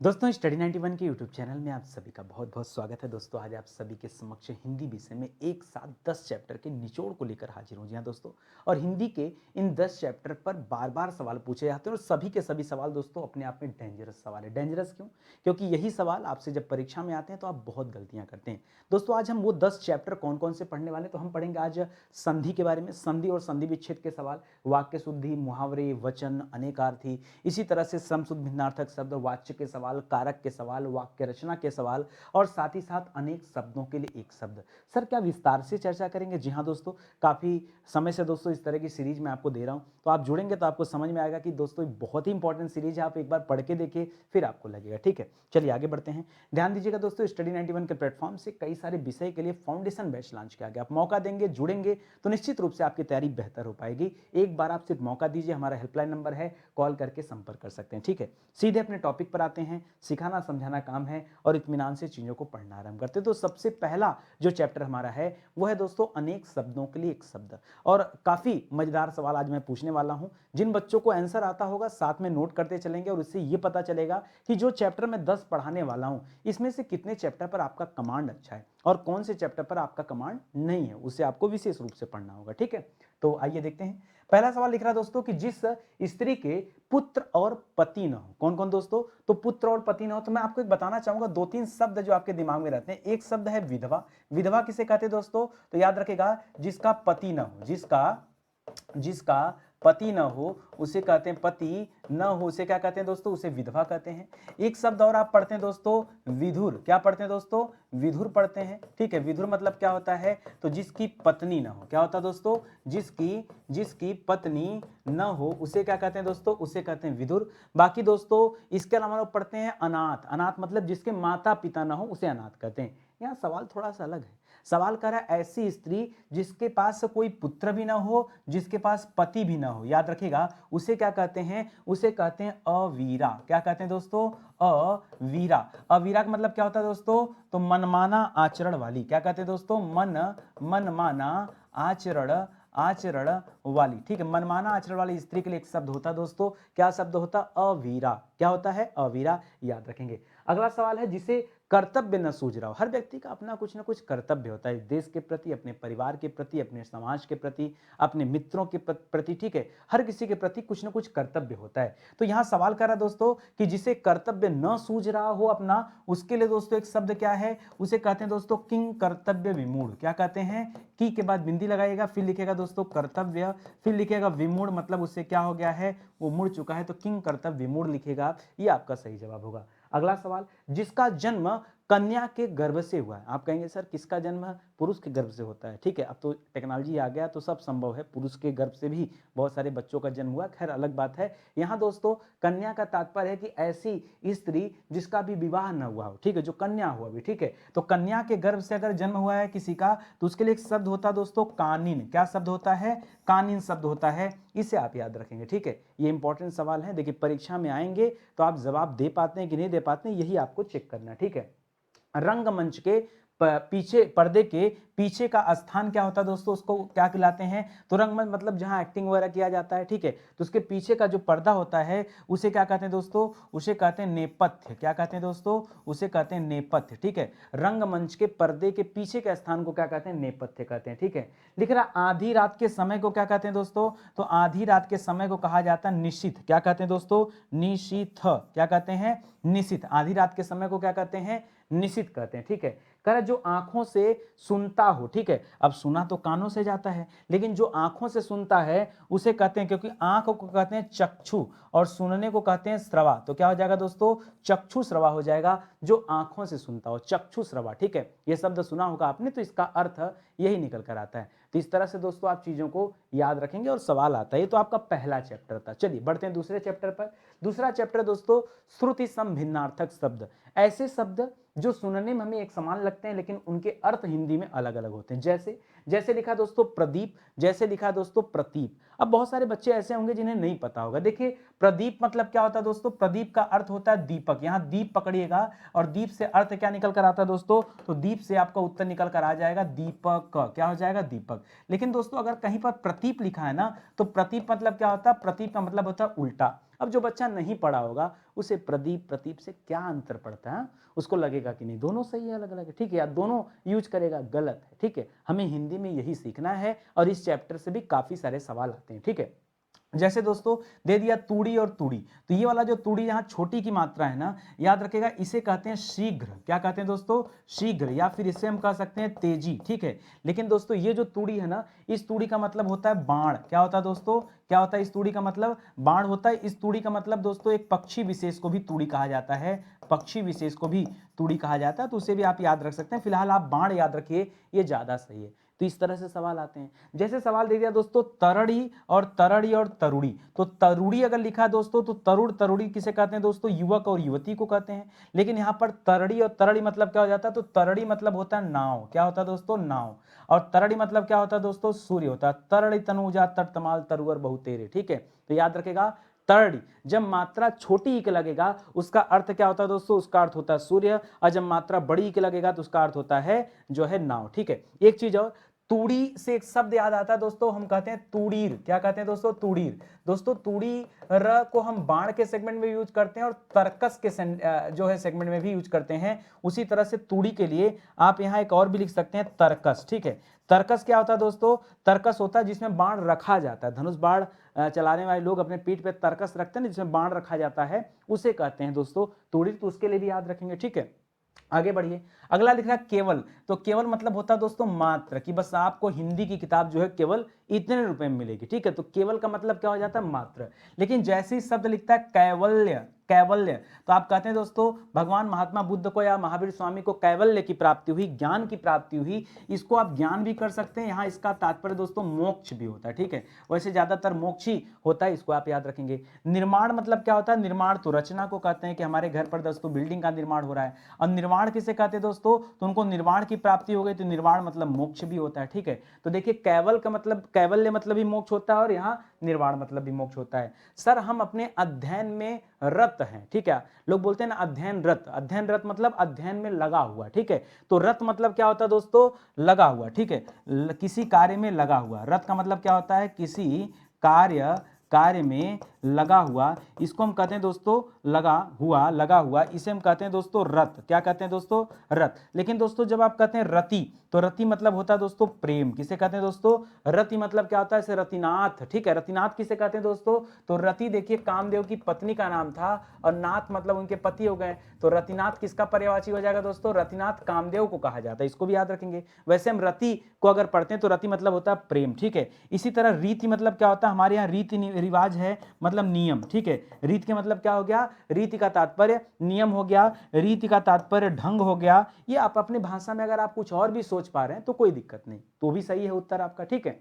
दोस्तों स्टडी 91 के YouTube channel में आप सभी का बहुत बहुत स्वागत है। दोस्तों आज आप सभी के समक्ष हिंदी विषय में एक साथ 10 चैप्टर के निचोड़ को लेकर हाजिर हूँ। जी हाँ दोस्तों, और हिंदी के इन 10 चैप्टर पर बार बार सवाल पूछे जाते हैं और सभी के सभी सवाल दोस्तों अपने आप में डेंजरस सवाल है। डेंजरस क्यों? क्योंकि यही सवाल आपसे जब परीक्षा में आते हैं तो आप बहुत गलतियां करते हैं। दोस्तों आज हम वो 10 चैप्टर कौन कौन से पढ़ने वाले हैं, तो हम पढ़ेंगे आज संधि के बारे में, संधि और संधि विच्छेद के सवाल, वाक्य शुद्धि, मुहावरे, वचन, अनेकार्थी, इसी तरह से सम शुद्ध भिन्नार्थक शब्द, वाच्य के सवाल, कारक के सवाल, वाक्य रचना के सवाल और साथ ही साथ अनेक शब्दों के लिए एक शब्द। सर क्या विस्तार से चर्चा करेंगे? जी हाँ दोस्तों, काफी समय से दोस्तों इस तरह की सीरीज मैं आपको दे रहा हूं, तो आप जुड़ेंगे तो आपको समझ में आएगा कि दोस्तों ये बहुत ही इंपॉर्टेंट सीरीज है। आप एक बार पढ़ के देखिए फिर आपको लगेगा। ठीक है, चलिए आगे बढ़ते हैं। ध्यान दीजिएगा दोस्तों, स्टडी 91 के प्लेटफॉर्म से कई सारे विषय के लिए फाउंडेशन बैच लॉन्च किया गया। आप मौका देंगे, जुड़ेंगे तो निश्चित रूप से आपकी तैयारी बेहतर हो पाएगी। एक बार आप सिर्फ मौका दीजिए, हमारा हेल्पलाइन नंबर है, कॉल करके संपर्क कर सकते हैं। ठीक है, सीधे अपने टॉपिक पर आते हैं। सिखाना समझाना काम है और इत्मीनान से चीजों को पढ़ना आरंभ करते हैं। तो सबसे पहला जो चैप्टर हमारा है वो है दोस्तों अनेक शब्दों के लिए एक शब्द। और काफी मजेदार सवाल आज मैं पूछने वाला हूं। जिन बच्चों को आंसर आता होगा साथ में नोट करते चलेंगे और इससे ये पता चलेगा कि जो चैप्टर मैं 10 पढ़ाने वाला हूं इसमें से कितने चैप्टर पर आपका कमांड अच्छा है और कौन से चैप्टर पर आपका कमांड नहीं है, उसे आपको विशेष रूप से पढ़ना होगा। ठीक है, तो आइए देखते हैं। पहला सवाल लिख रहा है दोस्तों कि जिस स्त्री के पुत्र और पति न हो। कौन कौन दोस्तों? तो पुत्र और पति न हो। तो मैं आपको एक बताना चाहूंगा, दो तीन शब्द जो आपके दिमाग में रहते हैं। एक शब्द है विधवा। विधवा किसे कहते हैं दोस्तों? तो याद रखेगा, जिसका पति न हो, जिसका जिसका पति न हो उसे कहते हैं पति, न हो उसे क्या कहते हैं दोस्तों? उसे विधवा कहते हैं। एक शब्द और आप पढ़ते हैं दोस्तों, विधुर। क्या पढ़ते हैं दोस्तों? विधुर पढ़ते हैं। ठीक है, विधुर मतलब क्या होता है? तो जिसकी पत्नी न हो। क्या होता है दोस्तों? जिसकी जिसकी पत्नी न हो उसे क्या कहते हैं दोस्तों? उसे कहते हैं विधुर। बाकी दोस्तों इसके अलावा लोग पढ़ते हैं अनाथ। अनाथ मतलब जिसके माता पिता न हो उसे अनाथ कहते हैं। यहाँ सवाल थोड़ा सा अलग है। सवाल कर रहा है ऐसी स्त्री जिसके पास कोई पुत्र भी ना हो, जिसके पास पति भी ना हो। याद रखिएगा उसे क्या कहते हैं? उसे कहते हैं अवीरा। क्या कहते हैं दोस्तों? अवीरा। अवीरा का मतलब क्या होता है दोस्तों? तो मनमाना आचरण वाली। क्या कहते हैं दोस्तों? मनमाना आचरण आचरण वाली। ठीक है, मनमाना आचरण वाली स्त्री के लिए एक शब्द होता है दोस्तों। क्या शब्द होता? अवीरा। क्या होता है? अवीरा। याद रखेंगे। अगला सवाल है जिसे कर्तव्य न सूझ रहा हो। हर व्यक्ति का अपना कुछ ना कुछ कर्तव्य होता है, देश के प्रति, अपने परिवार के प्रति, अपने समाज के प्रति, अपने मित्रों के प्रति। ठीक है, हर किसी के प्रति कुछ ना कुछ कर्तव्य होता है। तो यहां सवाल कर रहा है दोस्तों कि जिसे कर्तव्य न सूझ रहा हो अपना, उसके लिए दोस्तों एक शब्द क्या है? उसे कहते हैं दोस्तों किंग कर्तव्य विमूढ़। क्या कहते हैं? की के बाद बिंदी लगाइएगा, फिर लिखेगा दोस्तों कर्तव्य, फिर लिखेगा विमूढ़, मतलब उससे क्या हो गया है? वो मुड़ चुका है। तो किंग कर्तव्य विमूढ़ लिखेगा, ये आपका सही जवाब होगा। अगला सवाल, जिसका जन्म कन्या के गर्भ से हुआ है। आप कहेंगे सर किसका जन्म पुरुष के गर्भ से होता है? ठीक है, अब तो टेक्नोलॉजी आ गया तो सब संभव है, पुरुष के गर्भ से भी बहुत सारे बच्चों का जन्म हुआ। खैर अलग बात है। यहाँ दोस्तों कन्या का तात्पर्य है कि ऐसी स्त्री जिसका भी विवाह न हुआ हो। ठीक है, जो कन्या हुआ भी। ठीक है, तो कन्या के गर्भ से अगर जन्म हुआ है किसी का तो उसके लिए एक शब्द होता है दोस्तों कानीन। क्या शब्द होता है? कानीन शब्द होता है। इसे आप याद रखेंगे। ठीक है, ये इंपॉर्टेंट सवाल है। देखिए परीक्षा में आएंगे तो आप जवाब दे पाते हैं कि नहीं दे पाते हैं, यही आपको चेक करना है। ठीक है, रंगमंच के पीछे, पर्दे के पीछे का स्थान क्या होता है दोस्तों? उसको क्या कहलाते हैं? तो रंगमंच मतलब जहां एक्टिंग वगैरह किया जाता है। ठीक है, तो उसके पीछे का जो पर्दा होता है उसे क्या कहते हैं दोस्तों? उसे कहते हैं नेपथ्य। क्या कहते हैं दोस्तों? उसे कहते हैं नेपथ्य। ठीक है, रंगमंच के पर्दे के पीछे के स्थान को क्या कहते हैं? नेपथ्य कहते हैं। ठीक है, लिख रहा आधी रात के समय को क्या कहते हैं दोस्तों? तो आधी रात के समय को कहा जाता है निशिथ। क्या कहते हैं दोस्तों? निशिथ। क्या कहते हैं? निशिथ। आधी रात के समय को क्या कहते हैं? निशिथ कहते हैं। ठीक है, कह जो आंखों से सुनता हो। ठीक है, अब सुना तो कानों से जाता है, लेकिन जो आंखों से सुनता है उसे कहते हैं, क्योंकि आंख को कहते हैं चक्षु और सुनने को कहते हैं श्रवा, तो क्या हो जाएगा दोस्तों? चक्षु श्रवा हो जाएगा। जो आंखों से सुनता हो, चक्षु श्रवा। ठीक है, यह शब्द सुना होगा आपने, तो इसका अर्थ यही निकल कर आता है। तो इस तरह से दोस्तों आप चीजों को याद रखेंगे और सवाल आता है। ये तो आपका पहला चैप्टर था। चलिए बढ़ते हैं दूसरे चैप्टर पर। दूसरा चैप्टर दोस्तों श्रुति सम भिन्नार्थक शब्द। ऐसे शब्द जो सुनने में हमें एक समान लगते हैं लेकिन उनके अर्थ हिंदी में अलग अलग होते हैं। जैसे जैसे लिखा दोस्तों प्रदीप, जैसे लिखा दोस्तों प्रतीप। अब बहुत सारे बच्चे ऐसे होंगे जिन्हें नहीं पता होगा। देखिए प्रदीप मतलब क्या होता है दोस्तों? प्रदीप का अर्थ होता है दीपक। यहां दीप पकड़िएगा और दीप से अर्थ क्या निकल कर आता है दोस्तों? तो दीप से आपका उत्तर निकल कर आ जाएगा दीपक। क्या हो जाएगा? दीपक। लेकिन दोस्तों अगर कहीं पर प्रतीप लिखा है ना, तो प्रतीप मतलब क्या होता है? प्रतीप का मतलब होता है उल्टा। अब जो बच्चा नहीं पढ़ा होगा उसे प्रदीप प्रतीप से क्या अंतर पड़ता है, उसको लगेगा कि नहीं दोनों सही है अलग अलग है, ठीक है, या दोनों यूज करेगा, गलत है, ठीक है। हमें हिंदी में यही सीखना है और इस चैप्टर से भी काफी सारे सवाल आते हैं, ठीक है। जैसे दोस्तों दे दिया तूड़ी और तूड़ी, तो ये वाला जो तूड़ी यहाँ छोटी की मात्रा है ना, याद रखेगा इसे कहते हैं शीघ्र। क्या कहते हैं दोस्तों? शीघ्र, या फिर इसे हम कह सकते हैं तेजी, ठीक है। लेकिन दोस्तों ये जो तूड़ी है ना, इस तूड़ी का मतलब होता है बाण। क्या होता है दोस्तों? क्या होता है इस तूड़ी का मतलब? बाण होता है। इस तूड़ी का मतलब दोस्तों एक पक्षी विशेष को भी तूड़ी कहा जाता है, पक्षी विशेष को भी तूड़ी कहा जाता है, तो उसे भी आप याद रख सकते हैं। फिलहाल आप बाण याद रखिए, ये ज्यादा सही है। तो इस तरह से सवाल आते हैं। जैसे सवाल दे दिया दोस्तों तरड़ी और तरुड़ी, तो तरुड़ी अगर लिखा है दोस्तों तो तरुड़ तरुड़ी किसे कहते हैं दोस्तों? युवक और युवती को कहते हैं। लेकिन यहाँ पर तरड़ी और तरड़ी मतलब क्या हो जाता है? तो तरड़ी मतलब होता है नाव। क्या होता है दोस्तों? नाव। और तरड़ी मतलब क्या होता है दोस्तों? सूर्य होता है। तरड़ी तनुजा तट तमाल तरुअर बहु तेरे, ठीक है। तो याद रखेगा तरड़ी, जब मात्रा छोटी के लगेगा उसका अर्थ क्या होता है दोस्तों? उसका अर्थ होता है सूर्य, और जब मात्रा बड़ी के लगेगा तो उसका अर्थ होता है जो है नाव, ठीक है। एक चीज और, तूड़ी से एक शब्द याद आता है दोस्तों, हम कहते हैं तूड़ीर। क्या कहते हैं दोस्तों? तूड़ीर। दोस्तों तूड़ी र को हम बाण के सेगमेंट में यूज करते हैं और तर्कस के जो है सेगमेंट में भी यूज करते हैं। उसी तरह से तूड़ी के लिए आप यहाँ एक और भी लिख सकते हैं तर्कस, ठीक है। तर्कस क्या होता है दोस्तों? तर्कस होता है जिसमें बाण रखा जाता है। धनुष बाण चलाने वाले लोग अपने पीठ पे तर्कस रखते हैं ना, जिसमें बाण रखा जाता है, उसे कहते हैं दोस्तों तूड़ी। तो उसके लिए भी याद रखेंगे, ठीक है। आगे बढ़िए। अगला लिख रहा है केवल, तो केवल मतलब होता है दोस्तों मात्र, कि बस आपको हिंदी की किताब जो है केवल इतने रुपए में मिलेगी, ठीक है। तो केवल का मतलब क्या हो जाता है? मात्र। लेकिन जैसे ही शब्द लिखता है कैवल्य, कैवल्य, तो आप कहते हैं दोस्तों भगवान महात्मा बुद्ध को या महावीर स्वामी को कैवल्य की प्राप्ति हुई, ज्ञान की प्राप्ति हुई। इसको आप ज्ञान भी कर सकते हैं, यहाँ इसका तात्पर्य दोस्तों मोक्ष भी होता है, ठीक है। वैसे ज्यादातर मोक्ष ही होता है, इसको आप याद रखेंगे। निर्माण मतलब क्या होता है? निर्माण तो रचना को कहते हैं कि हमारे घर पर दोस्तों बिल्डिंग का निर्माण हो रहा है। और निर्वाण किसे कहते हैं दोस्तों? तो उनको निर्वाण की प्राप्ति हो गई, तो निर्वाण मतलब मोक्ष भी होता है, ठीक है। तो देखिए कैवल का मतलब, कैवल्य मतलब भी मोक्ष होता है और यहाँ निर्वाण मतलब भी मोक्ष होता है। सर हम अपने अध्ययन में रत हैं, ठीक है। लोग बोलते हैं ना अध्ययन रत, अध्ययन रत मतलब अध्ययन में लगा हुआ, ठीक है। तो रत मतलब क्या होता है दोस्तों? लगा हुआ, ठीक है। किसी कार्य में लगा हुआ। रत का मतलब क्या होता है? किसी कार्य में लगा हुआ, इसको हम कहते हैं दोस्तों लगा हुआ, लगा हुआ, इसे हम कहते हैं दोस्तों रत। क्या कहते हैं दोस्तों? रत। लेकिन दोस्तों जब आप कहते हैं रति, तो रति मतलब होता है दोस्तों प्रेम। किसे कहते हैं दोस्तों? रति मतलब क्या होता है? जैसे रतिनाथ, ठीक है। रतिनाथ किसे कहते हैं दोस्तों? तो रति देखिए कामदेव की पत्नी का नाम था और नाथ मतलब उनके पति हो गए, तो रतिनाथ किसका पर्यायवाची हो जाएगा दोस्तों? रतिनाथ कामदेव को कहा जाता है, इसको भी याद रखेंगे। वैसे हम रति को अगर पढ़ते हैं तो रति मतलब होता है प्रेम, ठीक है। इसी तरह रीति मतलब क्या होता है? हमारे यहाँ रीति रिवाज है मतलब नियम, ठीक है। रीति के मतलब क्या हो गया? रीति का तात्पर्य नियम हो गया, रीति का तात्पर्य ढंग हो गया। ये आप अपनी भाषा में अगर आप कुछ और भी सोच पा रहे हैं तो कोई दिक्कत नहीं, तो भी सही है उत्तर आपका, ठीक है।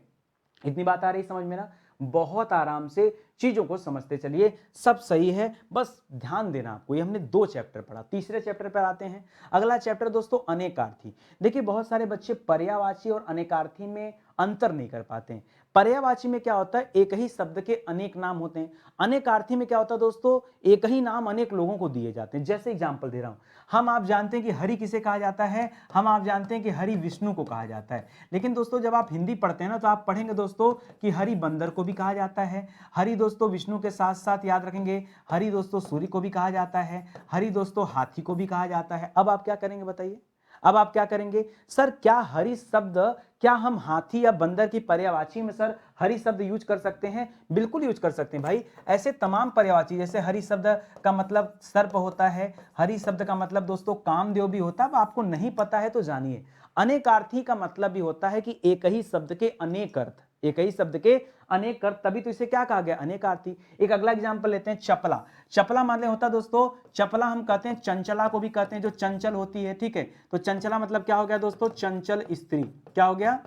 इतनी बात आ रही समझ में ना? बहुत आराम से चीजों को समझते चलिए, सब सही है, बस ध्यान देना आपको। ये हमने 2 चैप्टर पढ़ा, तीसरे चैप्टर पर आते हैं। अगला चैप्टर दोस्तों अनेकार्थी। देखिए बहुत सारे बच्चे पर्यायवाची और अनेकार्थी में अंतर नहीं कर पाते हैं। पर्यायवाची में क्या होता है? एक ही शब्द के अनेक नाम होते हैं। अनेकार्थी में क्या होता है दोस्तों? एक ही नाम अनेक लोगों को दिए जाते हैं। जैसे एग्जांपल दे रहा हूं, हम आप जानते हैं कि हरि किसे कहा जाता है? हम आप जानते हैं कि हरि विष्णु को कहा जाता है। लेकिन दोस्तों जब आप हिंदी पढ़ते हैं ना, तो आप पढ़ेंगे दोस्तों कि हरि बंदर को भी कहा जाता है, हरि दोस्तों विष्णु के साथ साथ याद रखेंगे हरि दोस्तों सूर्य को भी कहा जाता है, हरि दोस्तों हाथी को भी कहा जाता है। अब आप क्या करेंगे बताइए? अब आप क्या करेंगे? सर क्या हरि शब्द, क्या हम हाथी या बंदर की पर्यायवाची में सर हरि शब्द यूज कर सकते हैं? बिल्कुल यूज कर सकते हैं भाई। ऐसे तमाम पर्यायवाची, जैसे हरि शब्द का मतलब सर्प होता है, हरि शब्द का मतलब दोस्तों कामदेव भी होता है। अब आपको नहीं पता है तो जानिए, अनेकार्थी का मतलब भी होता है कि एक ही शब्द के अनेक अर्थ, एक ही शब्द के अनेक अर्थ, तभी तो इसे क्या कहा गया? अनेकार्थी। एक अगला एग्जांपल लेते हैं चपला। चपला माने होता दोस्तों, चपला हम कहते हैं चंचला को भी कहते हैं, जो चंचल होती है, ठीक है। तो चंचला मतलब क्या हो गया दोस्तों? चंचल स्त्री। क्या हो गया?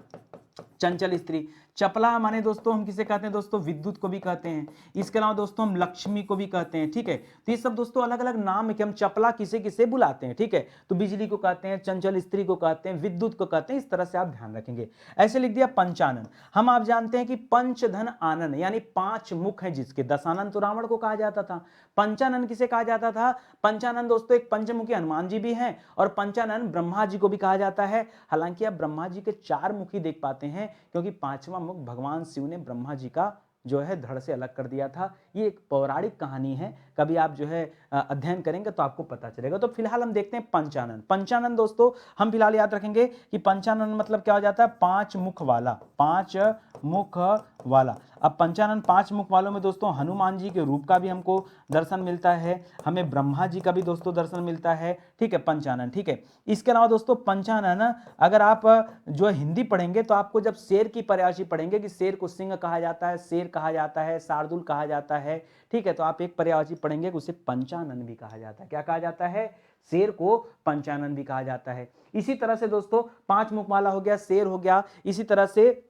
चंचल स्त्री। चपला माने दोस्तों हम किसे कहते हैं दोस्तों? विद्युत को भी कहते हैं। इसके अलावा दोस्तों हम लक्ष्मी को भी कहते हैं, ठीक है। तो ये सब दोस्तों अलग अलग नाम है कि हम चपला किसे किसे बुलाते हैं, ठीक है। तो बिजली को कहते हैं, चंचल स्त्री को कहते हैं, विद्युत को कहते हैं। इस तरह से आप ध्यान रखेंगे। ऐसे लिख दिया पंचानन। हम आप जानते हैं कि पंचधन आनन यानी 5 मुख है जिसके, दशानन तो रावण को कहा जाता था, पंचानन किसे कहा जाता था? पंचानन दोस्तों एक पंचमुखी हनुमान जी भी हैं और पंचानन ब्रह्मा जी को भी कहा जाता है। हालांकि आप ब्रह्मा जी के 4 मुख ही देख पाते हैं, क्योंकि 5वां मुख भगवान शिव ने ब्रह्मा जी का जो है धड़ से अलग कर दिया था। ये एक पौराणिक कहानी है, कभी आप जो है अध्ययन करेंगे तो आपको पता चलेगा। तो फिलहाल हम देखते हैं पंचानन। पंचानन दोस्तों हम फिलहाल याद रखेंगे कि पंचानन मतलब क्या हो जाता है, 5 मुख वाला, 5 मुख वाला। अब पंचानन 5 मुख वालों में दोस्तों हनुमान जी के रूप का भी हमको दर्शन मिलता है, हमें ब्रह्मा जी का भी दोस्तों दर्शन मिलता है, ठीक है, पंचानन, ठीक है। इसके अलावा दोस्तों पंचानन अगर आप जो है हिंदी पढ़ेंगे तो आपको जब शेर की पर्यायवाची पढ़ेंगे कि शेर को सिंह कहा जाता है, शेर कहा जाता है, शार्दुल कहा जाता है, ठीक है, तो आप एक पर्यायवाची पढ़ेंगे कि उसे पंचानन भी कहा जाता है। क्या कहा जाता है, शेर को पंचानन भी कहा जाता है। इसी तरह से दोस्तों 5 मुख वाला हो गया, शेर हो गया, इसी तरह से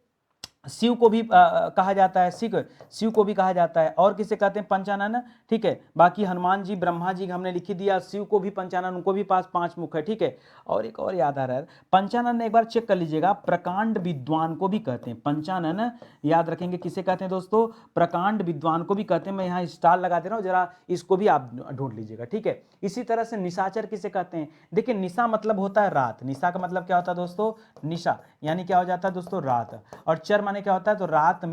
शिव को भी कहा जाता है, शिव को भी कहा जाता है। और किसे कहते हैं, पंचानन, ठीक है। बाकी हनुमान जी, ब्रह्मा जी हमने लिख दिया, शिव को भी पंचानन, उनको भी पास 5 मुख है, ठीक है। और एक और याद आ रहा है, पंचानन एक बार चेक कर लीजिएगा, प्रकांड विद्वान को भी कहते हैं। पंचानन याद रखेंगे किसे कहते हैं दोस्तों, प्रकांड विद्वान को भी कहते हैं। मैं यहाँ स्टार लगा दे रहा हूँ, जरा इसको भी आप ढूंढ लीजिएगा, ठीक है। इसी तरह से निशाचर किसे कहते हैं, देखिए निशा मतलब होता है रात, निशा का मतलब क्या होता है दोस्तों, निशा यानी क्या हो जाता है दोस्तों, रात। और चर माने क्या होता है, तो रात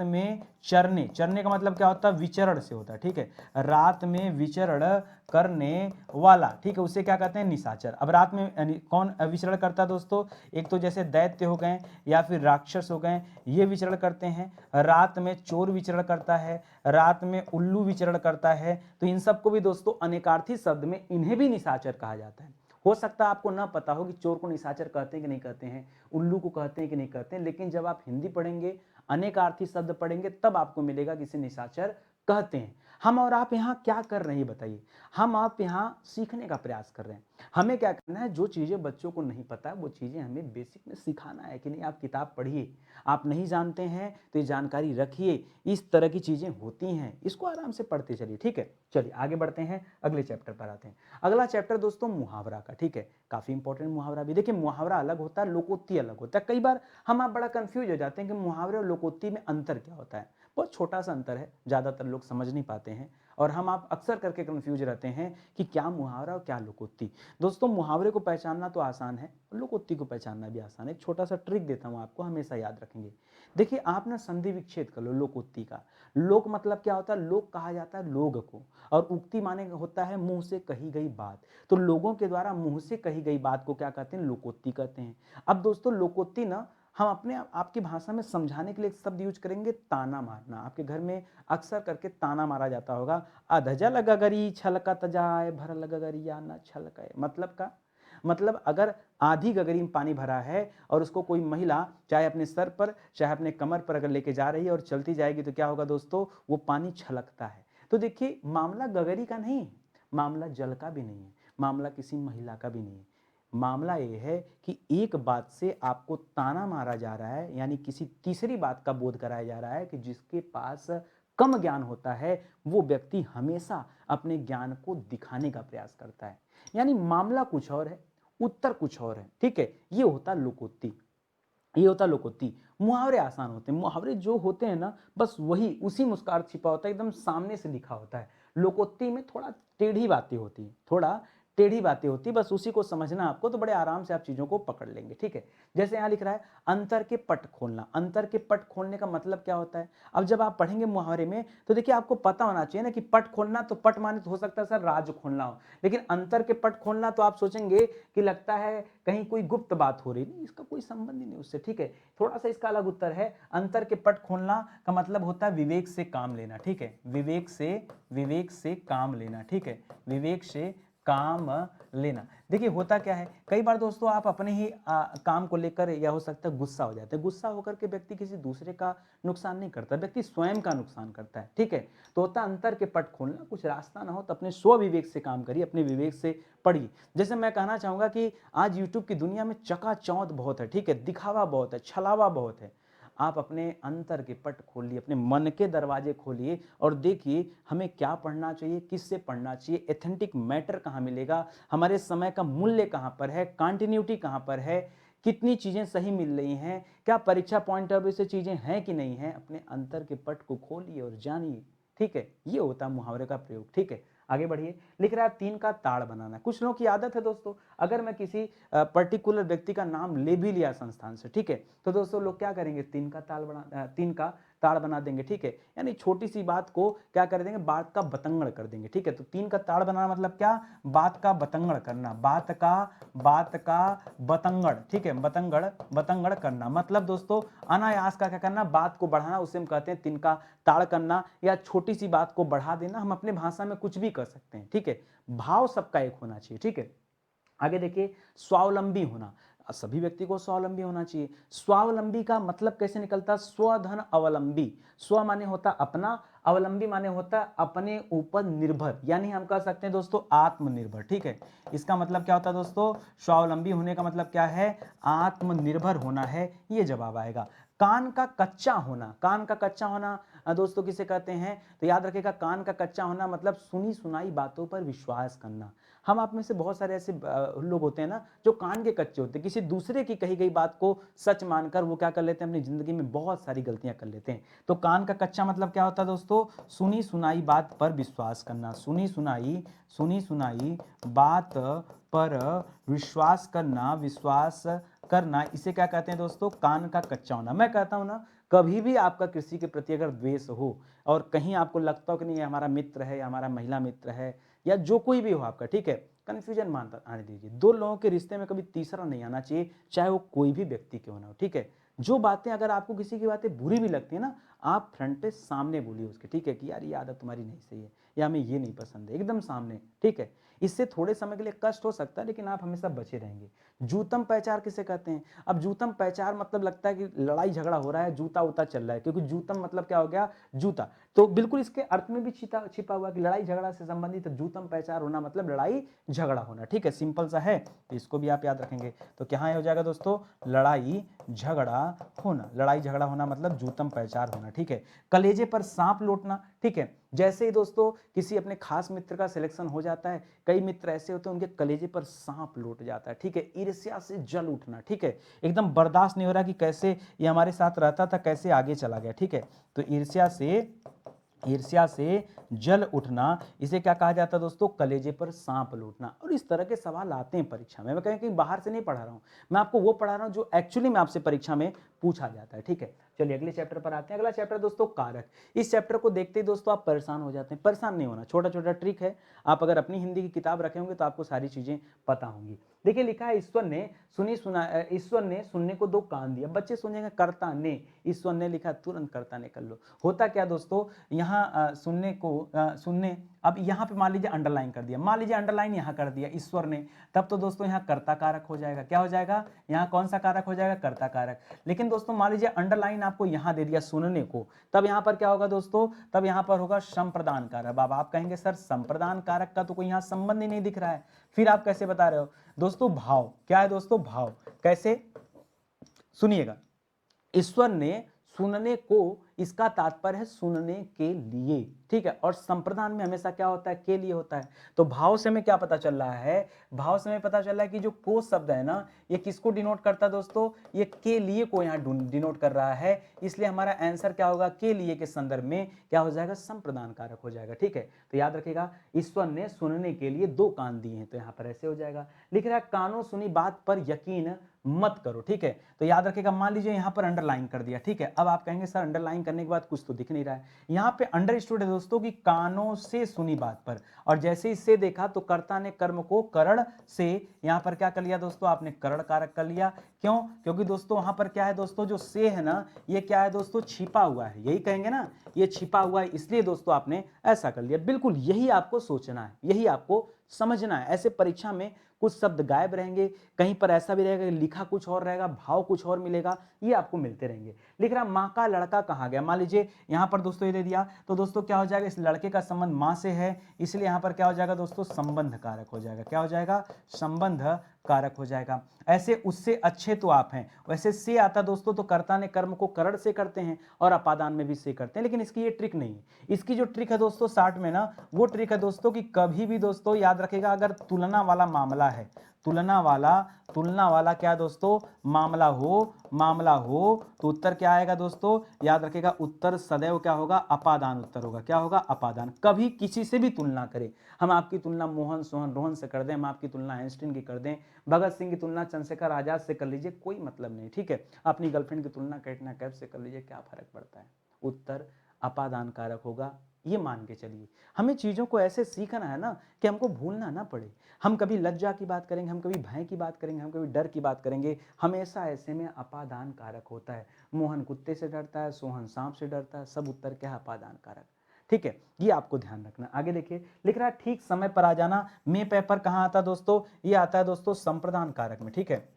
में चरने, चरने का मतलब क्या होता है, विचरण से होता है, ठीक है। रात में विचरण करने वाला, ठीक है, उसे क्या कहते हैं, निशाचर। अब रात में कौन विचरण करता है दोस्तों, एक तो जैसे दैत्य हो गए या फिर राक्षस हो गए, ये विचरण करते हैं। रात में चोर विचरण करता है, रात में उल्लू विचरण करता है। तो इन सबको भी दोस्तों अनेकार्थी शब्द में इन्हें भी निशाचर कहा जाता है। हो सकता है आपको ना पता हो कि चोर को निशाचर कहते हैं कि नहीं कहते हैं, उल्लू को कहते हैं कि नहीं कहते हैं, लेकिन जब आप हिंदी पढ़ेंगे, अनेकार्थी शब्द पढ़ेंगे, तब आपको मिलेगा कि इसे निशाचर कहते हैं। हम और आप यहाँ क्या कर रहे हैं बताइए, हम आप यहाँ सीखने का प्रयास कर रहे हैं। हमें क्या करना है, जो चीज़ें बच्चों को नहीं पता है वो चीज़ें हमें बेसिक में सिखाना है कि नहीं। आप किताब पढ़िए, आप नहीं जानते हैं तो ये जानकारी रखिए, इस तरह की चीज़ें होती हैं, इसको आराम से पढ़ते चलिए, ठीक है। चलिए आगे बढ़ते हैं, अगले चैप्टर पर आते हैं। अगला चैप्टर दोस्तों मुहावरा का, ठीक है, काफ़ी इंपॉर्टेंट मुहावरा भी। देखिए मुहावरा अलग होता है, लोकोक्ति अलग होता है। कई बार हम आप बड़ा कंफ्यूज हो जाते हैं कि मुहावरे और लोकोक्ति में अंतर क्या होता है। बहुत छोटा सा अंतर है, ज़्यादातर लोग समझ नहीं पाते हैं, और हम आप अक्सर करके कंफ्यूज रहते हैं कि क्या मुहावरा और क्या लोकोक्ति। दोस्तों मुहावरे को पहचानना तो आसान है, लोकोक्ति को पहचानना भी आसान है। एक छोटा सा ट्रिक देता हूँ आपको, हमेशा याद रखेंगे। देखिए आप ना संधि विच्छेद कर लो लोकोक्ति का। लोक मतलब क्या होता है, लोक कहा जाता है लोग को, और उक्ति माने होता है मुंह से कही गई बात। तो लोगों के द्वारा मुंह से कही गई बात को क्या कहते हैं, लोकोक्ति कहते हैं। अब दोस्तों लोकोक्ति ना हम अपने आपकी भाषा में समझाने के लिए एक शब्द यूज करेंगे, ताना मारना। आपके घर में अक्सर करके ताना मारा जाता होगा, अधजल गगरी छलकत जाए भरल गगरिया न छलके। मतलब का मतलब अगर आधी गगरी में पानी भरा है और उसको कोई महिला चाहे अपने सर पर चाहे अपने कमर पर अगर लेके जा रही है और चलती जाएगी, तो क्या होगा दोस्तों, वो पानी छलकता है। तो देखिए मामला गगरी का नहीं है, मामला जल का भी नहीं है, मामला किसी महिला का भी नहीं है। मामला ये है कि एक बात से आपको ताना मारा जा रहा है, यानी किसी तीसरी बात का बोध कराया जा रहा है कि जिसके पास कम ज्ञान होता है वो व्यक्ति हमेशा अपने ज्ञान को दिखाने का प्रयास करता है। यानी मामला कुछ और है, उत्तर कुछ और है, ठीक है। ये होता लोकोक्ति, ये होता लोकोक्ति। मुहावरे आसान होते हैं, मुहावरे जो होते हैं ना बस वही उसी मुस्कान छिपा होता है, एकदम सामने से लिखा होता है। लोकोक्ति में थोड़ा टेढ़ी बातें होती हैं, थोड़ा टेढ़ी बातें होती है, बस उसी को समझना आपको, तो बड़े आराम से आप चीजों को पकड़ लेंगे, ठीक है। जैसे यहाँ लिख रहा है अंतर के पट खोलना। अंतर के पट खोलने का मतलब क्या होता है, अब जब आप पढ़ेंगे मुहावरे में तो देखिए आपको पता होना चाहिए ना कि पट खोलना, तो पट माने तो हो सकता है सर राज खोलना हो, लेकिन अंतर के पट खोलना तो आप सोचेंगे कि लगता है कहीं कोई गुप्त बात हो रही, नहीं, इसका कोई संबंध ही नहीं उससे, ठीक है। थोड़ा सा इसका अलग उत्तर है, अंतर के पट खोलना का मतलब होता है विवेक से काम लेना, ठीक है, विवेक से काम लेना, ठीक है, विवेक से काम लेना। देखिए होता क्या है, कई बार दोस्तों आप अपने ही काम को लेकर या हो सकता है गुस्सा हो जाते हैं। गुस्सा होकर के व्यक्ति किसी दूसरे का नुकसान नहीं करता, व्यक्ति स्वयं का नुकसान करता है, ठीक है। तो होता अंतर के पट खोलना, कुछ रास्ता ना हो तो अपने स्व विवेक से काम करिए, अपने विवेक से पढ़िए। जैसे मैं कहना चाहूंगा कि आज यूट्यूब की दुनिया में चकाचौंध बहुत है, ठीक है, दिखावा बहुत है, छलावा बहुत है। आप अपने अंतर के पट खोलिए, अपने मन के दरवाजे खोलिए और देखिए हमें क्या पढ़ना चाहिए, किससे पढ़ना चाहिए, एथेंटिक मैटर कहाँ मिलेगा, हमारे समय का मूल्य कहाँ पर है, कंटिन्यूटी कहाँ पर है, कितनी चीज़ें सही मिल रही हैं, क्या परीक्षा पॉइंट ऑफ व्यू से चीज़ें हैं कि नहीं हैं। अपने अंतर के पट को खोलिए और जानिए, ठीक है। ये होता है मुहावरे का प्रयोग, ठीक है। आगे बढ़िए, लिख रहा है तीन का ताड़ बनाना। कुछ लोगों की आदत है दोस्तों, अगर मैं किसी पर्टिकुलर व्यक्ति का नाम ले भी लिया संस्थान से, ठीक है, तो दोस्तों लोग क्या करेंगे, तीन का ताड़ बना देंगे, ठीक है। यानी छोटी सी बात को क्या कर देंगे, बात का बतंगड़ कर देंगे, ठीक है। तो 3 का ताड़ बनाना मतलब क्या, बात का बतंगड़ करना, बात का बतंगड़, ठीक है, बतंगड़ करना मतलब दोस्तों अनायास का क्या करना, बात को बढ़ाना, उसे हम कहते हैं 3 का ताड़ करना, या छोटी सी बात को बढ़ा देना। हम अपने भाषा में कुछ भी कर सकते हैं, ठीक है। भाव सबका एक होना चाहिए, ठीक है। आगे देखिए, स्वावलंबी होना, सभी व्यक्ति को स्वावलंबी होना चाहिए। स्वावलंबी का मतलब कैसे निकलता, स्वधन अवलंबी। स्व माने होता अपना, अवलंबी माने होता अपने ऊपर निर्भर, यानी हम कह सकते हैं दोस्तों आत्मनिर्भर, ठीक है। इसका मतलब क्या होता है दोस्तों, स्वावलंबी होने का मतलब क्या है, आत्मनिर्भर होना है, ये जवाब आएगा। कान का कच्चा होना, कान का कच्चा होना दोस्तों किसे कहते हैं, तो याद रखिएगा, कान का कच्चा होना मतलब सुनी सुनाई बातों पर विश्वास करना। हम आप में से बहुत सारे ऐसे लोग होते हैं ना जो कान के कच्चे होते हैं, किसी दूसरे की कही गई बात को सच मानकर वो क्या कर लेते हैं, अपनी जिंदगी में बहुत सारी गलतियां कर लेते हैं। तो कान का कच्चा मतलब क्या होता है दोस्तों, सुनी सुनाई बात पर विश्वास करना, सुनी सुनाई बात पर विश्वास करना, इसे क्या कहते हैं दोस्तों, कान का कच्चा होना। मैं कहता हूं ना, कभी भी आपका किसी के प्रति अगर द्वेष हो और कहीं आपको लगता हो कि नहीं ये हमारा मित्र है या हमारा महिला मित्र है या जो कोई भी हो आपका, ठीक है, कंफ्यूजन मानता आने दीजिए। दो लोगों के रिश्ते में कभी तीसरा नहीं आना चाहिए, चाहे वो कोई भी व्यक्ति क्यों ना हो, ठीक है। जो बातें, अगर आपको किसी की बातें बुरी भी लगती है ना, आप फ्रंट पे सामने बोलिए उसके, ठीक है, कि यार ये आदत तुम्हारी नहीं सही है या हमें ये नहीं पसंद है, एकदम सामने, ठीक है। इससे थोड़े समय के लिए कष्ट हो सकता है लेकिन आप हमेशा बचे रहेंगे। जूतम पैचार किसे कहते हैं, अब जूतम पैचार मतलब लगता है कि लड़ाई झगड़ा हो रहा है, जूता उता चल रहा है, क्योंकि जूतम मतलब क्या हो गया, जूता। तो बिल्कुल इसके अर्थ में भी छिपा हुआ कि लड़ाई झगड़ा से संबंधित जूतम पैचार होना मतलब लड़ाई झगड़ा होना, ठीक है, सिंपल सा है, तो इसको भी आप याद रखेंगे। तो क्या हो जाएगा दोस्तों, लड़ाई झगड़ा होना, लड़ाई झगड़ा होना मतलब जूतम पैचार होना, ठीक है। कलेजे पर सांप लौटना, ठीक है। जैसे ही दोस्तों किसी अपने खास मित्र का सिलेक्शन हो जाता है, कई मित्र ऐसे होते हैं उनके कलेजे पर सांप लौट जाता है, ठीक है। ईर्ष्या से जल उठना, ठीक है, एकदम बर्दाश्त नहीं हो रहा कि कैसे ये हमारे साथ रहता था, कैसे आगे चला गया, ठीक है। तो ईर्ष्या से जल उठना, इसे क्या कहा जाता है दोस्तों, कलेजे पर सांप लौटना। और इस तरह के सवाल आते हैं परीक्षा में, मैं कहीं कहीं बाहर से नहीं पढ़ा रहा हूं, मैं आपको वो पढ़ा रहा हूं जो एक्चुअली में आपसे परीक्षा में पूछा जाता है, ठीक है। चलिए अगले चैप्टर पर आते हैं। अगला चैप्टर दोस्तों कारक। इस चैप्टर को देखते ही दोस्तों आप परेशान हो जाते हैं, परेशान नहीं होना, छोटा छोटा ट्रिक है, आप अगर अपनी हिंदी की किताब रखे होंगे तो आपको सारी चीजें पता होंगी। देखिए लिखा है, ईश्वर ने सुनने को दो कान दिया। बच्चे सुनेंगे कर्ता ने, ईश्वर ने लिखा, तुरंत कर्ता ने कर लो। होता क्या दोस्तों, यहाँ सुनने, अब यहाँ पे मान लीजिए अंडरलाइन कर दिया, मान लीजिए अंडरलाइन यहाँ कर दिया ईश्वर ने, तब तो दोस्तों यहाँ कर्ता कारक हो जाएगा। क्या हो जाएगा, यहाँ कौन सा कारक हो जाएगा, कर्ता कारक। लेकिन दोस्तों मान लीजिए अंडरलाइन आपको यहाँ दे दिया सुनने को, तब यहाँ पर क्या होगा दोस्तों, तब यहाँ पर होगा संप्रदान कारक। अब आप कहेंगे सर संप्रदान कारक का तो कोई यहाँ संबंध ही नहीं दिख रहा है, फिर आप कैसे बता रहे हो दोस्तों, भाव। क्या है दोस्तों, भाव। कैसे, सुनिएगा, ईश्वर ने सुनने को, इसका तात्पर्य है सुनने के लिए, ठीक है। और संप्रदान में हमेशा क्या होता है, के लिए होता है। तो भाव से हमें क्या पता चल रहा है, भाव से हमें पता चल रहा है कि जो को शब्द है ना, ये किसको डिनोट करता है दोस्तों, ये के लिए को यहाँ डिनोट कर रहा है। इसलिए हमारा आंसर क्या होगा, के लिए के संदर्भ में क्या हो जाएगा, संप्रदान कारक हो जाएगा, ठीक है। तो याद रखिएगा, ईश्वर ने सुनने के लिए दो कान दिए हैं, तो यहाँ पर ऐसे हो जाएगा। लिख रहा है, कानों सुनी बात पर यकीन मत करो, ठीक है। तो याद रखिएगा, मान लीजिए यहाँ पर अंडरलाइन कर दिया, ठीक है। अब आप कहेंगे सर अंडरलाइन करने के बाद कुछ तो दिख नहीं रहा है, यहाँ पे अंडरस्टूड है दोस्तों कि कानों से सुनी बात पर, और जैसे ही से देखा तो कर्ता ने कर्म को करण से, यहाँ पर क्या कर लिया दोस्तों, आपने करण कारक कर लिया। क्यों, क्योंकि दोस्तों वहां पर क्या है दोस्तों, जो से है ना, ये क्या है दोस्तों, छिपा हुआ है, यही कहेंगे ना, ये छिपा हुआ है, इसलिए दोस्तों आपने ऐसा कर लिया। बिल्कुल यही आपको सोचना है, यही आपको समझना है। ऐसे परीक्षा में कुछ शब्द गायब रहेंगे, कहीं पर ऐसा भी रहेगा कि लिखा कुछ और रहेगा, भाव कुछ और मिलेगा, ये आपको मिलते रहेंगे। लिख रहा, माँ का लड़का कहाँ गया। मान लीजिए यहाँ पर दोस्तों ये दे दिया, तो दोस्तों क्या हो जाएगा, इस लड़के का संबंध माँ से है, इसलिए यहाँ पर क्या हो जाएगा दोस्तों, संबंध कारक हो जाएगा। क्या हो जाएगा, संबंध कारक हो जाएगा। ऐसे उससे अच्छे तो आप हैं, वैसे से आता दोस्तों तो कर्ता ने कर्म को करण से करते हैं और अपादान में भी से करते हैं, लेकिन इसकी ये ट्रिक नहीं है। इसकी जो ट्रिक है दोस्तों 60 में ना, वो ट्रिक है दोस्तों कि कभी भी दोस्तों याद रखेगा, अगर तुलना वाला मामला है, तुलना वाला क्या दोस्तों, मामला हो तो उत्तर क्या आएगा दोस्तों, याद रखेगा, उत्तर सदैव क्या होगा, अपादान उत्तर होगा। क्या होगा, अपादान। कभी किसी से भी तुलना करें, हम आपकी तुलना मोहन सोहन रोहन से कर दें, हम आपकी तुलना आइंस्टीन की कर दें, भगत सिंह की तुलना चंद्रशेखर आजाद से कर लीजिए, कोई मतलब नहीं, ठीक है। अपनी गर्लफ्रेंड की तुलना कैटरीना कैफ से कर लीजिए, क्या फर्क पड़ता है। उत्तर अपादान कारक होगा। ये मान के चलिए। हमें चीज़ों को ऐसे सीखना है ना कि हमको भूलना ना पड़े। हम कभी लज्जा की बात करेंगे, हम कभी भय की बात करेंगे, हम कभी डर की बात करेंगे, हमेशा ऐसे में अपादान कारक होता है। मोहन कुत्ते से डरता है, सोहन सांप से डरता है, सब उत्तर क्या है? अपादान कारक। ठीक है, ये आपको ध्यान रखना। आगे देखिए, लिख रहा है ठीक समय पर आ जाना। में पेपर कहाँ आता है दोस्तों? ये आता है दोस्तों संप्रदान कारक में। ठीक है,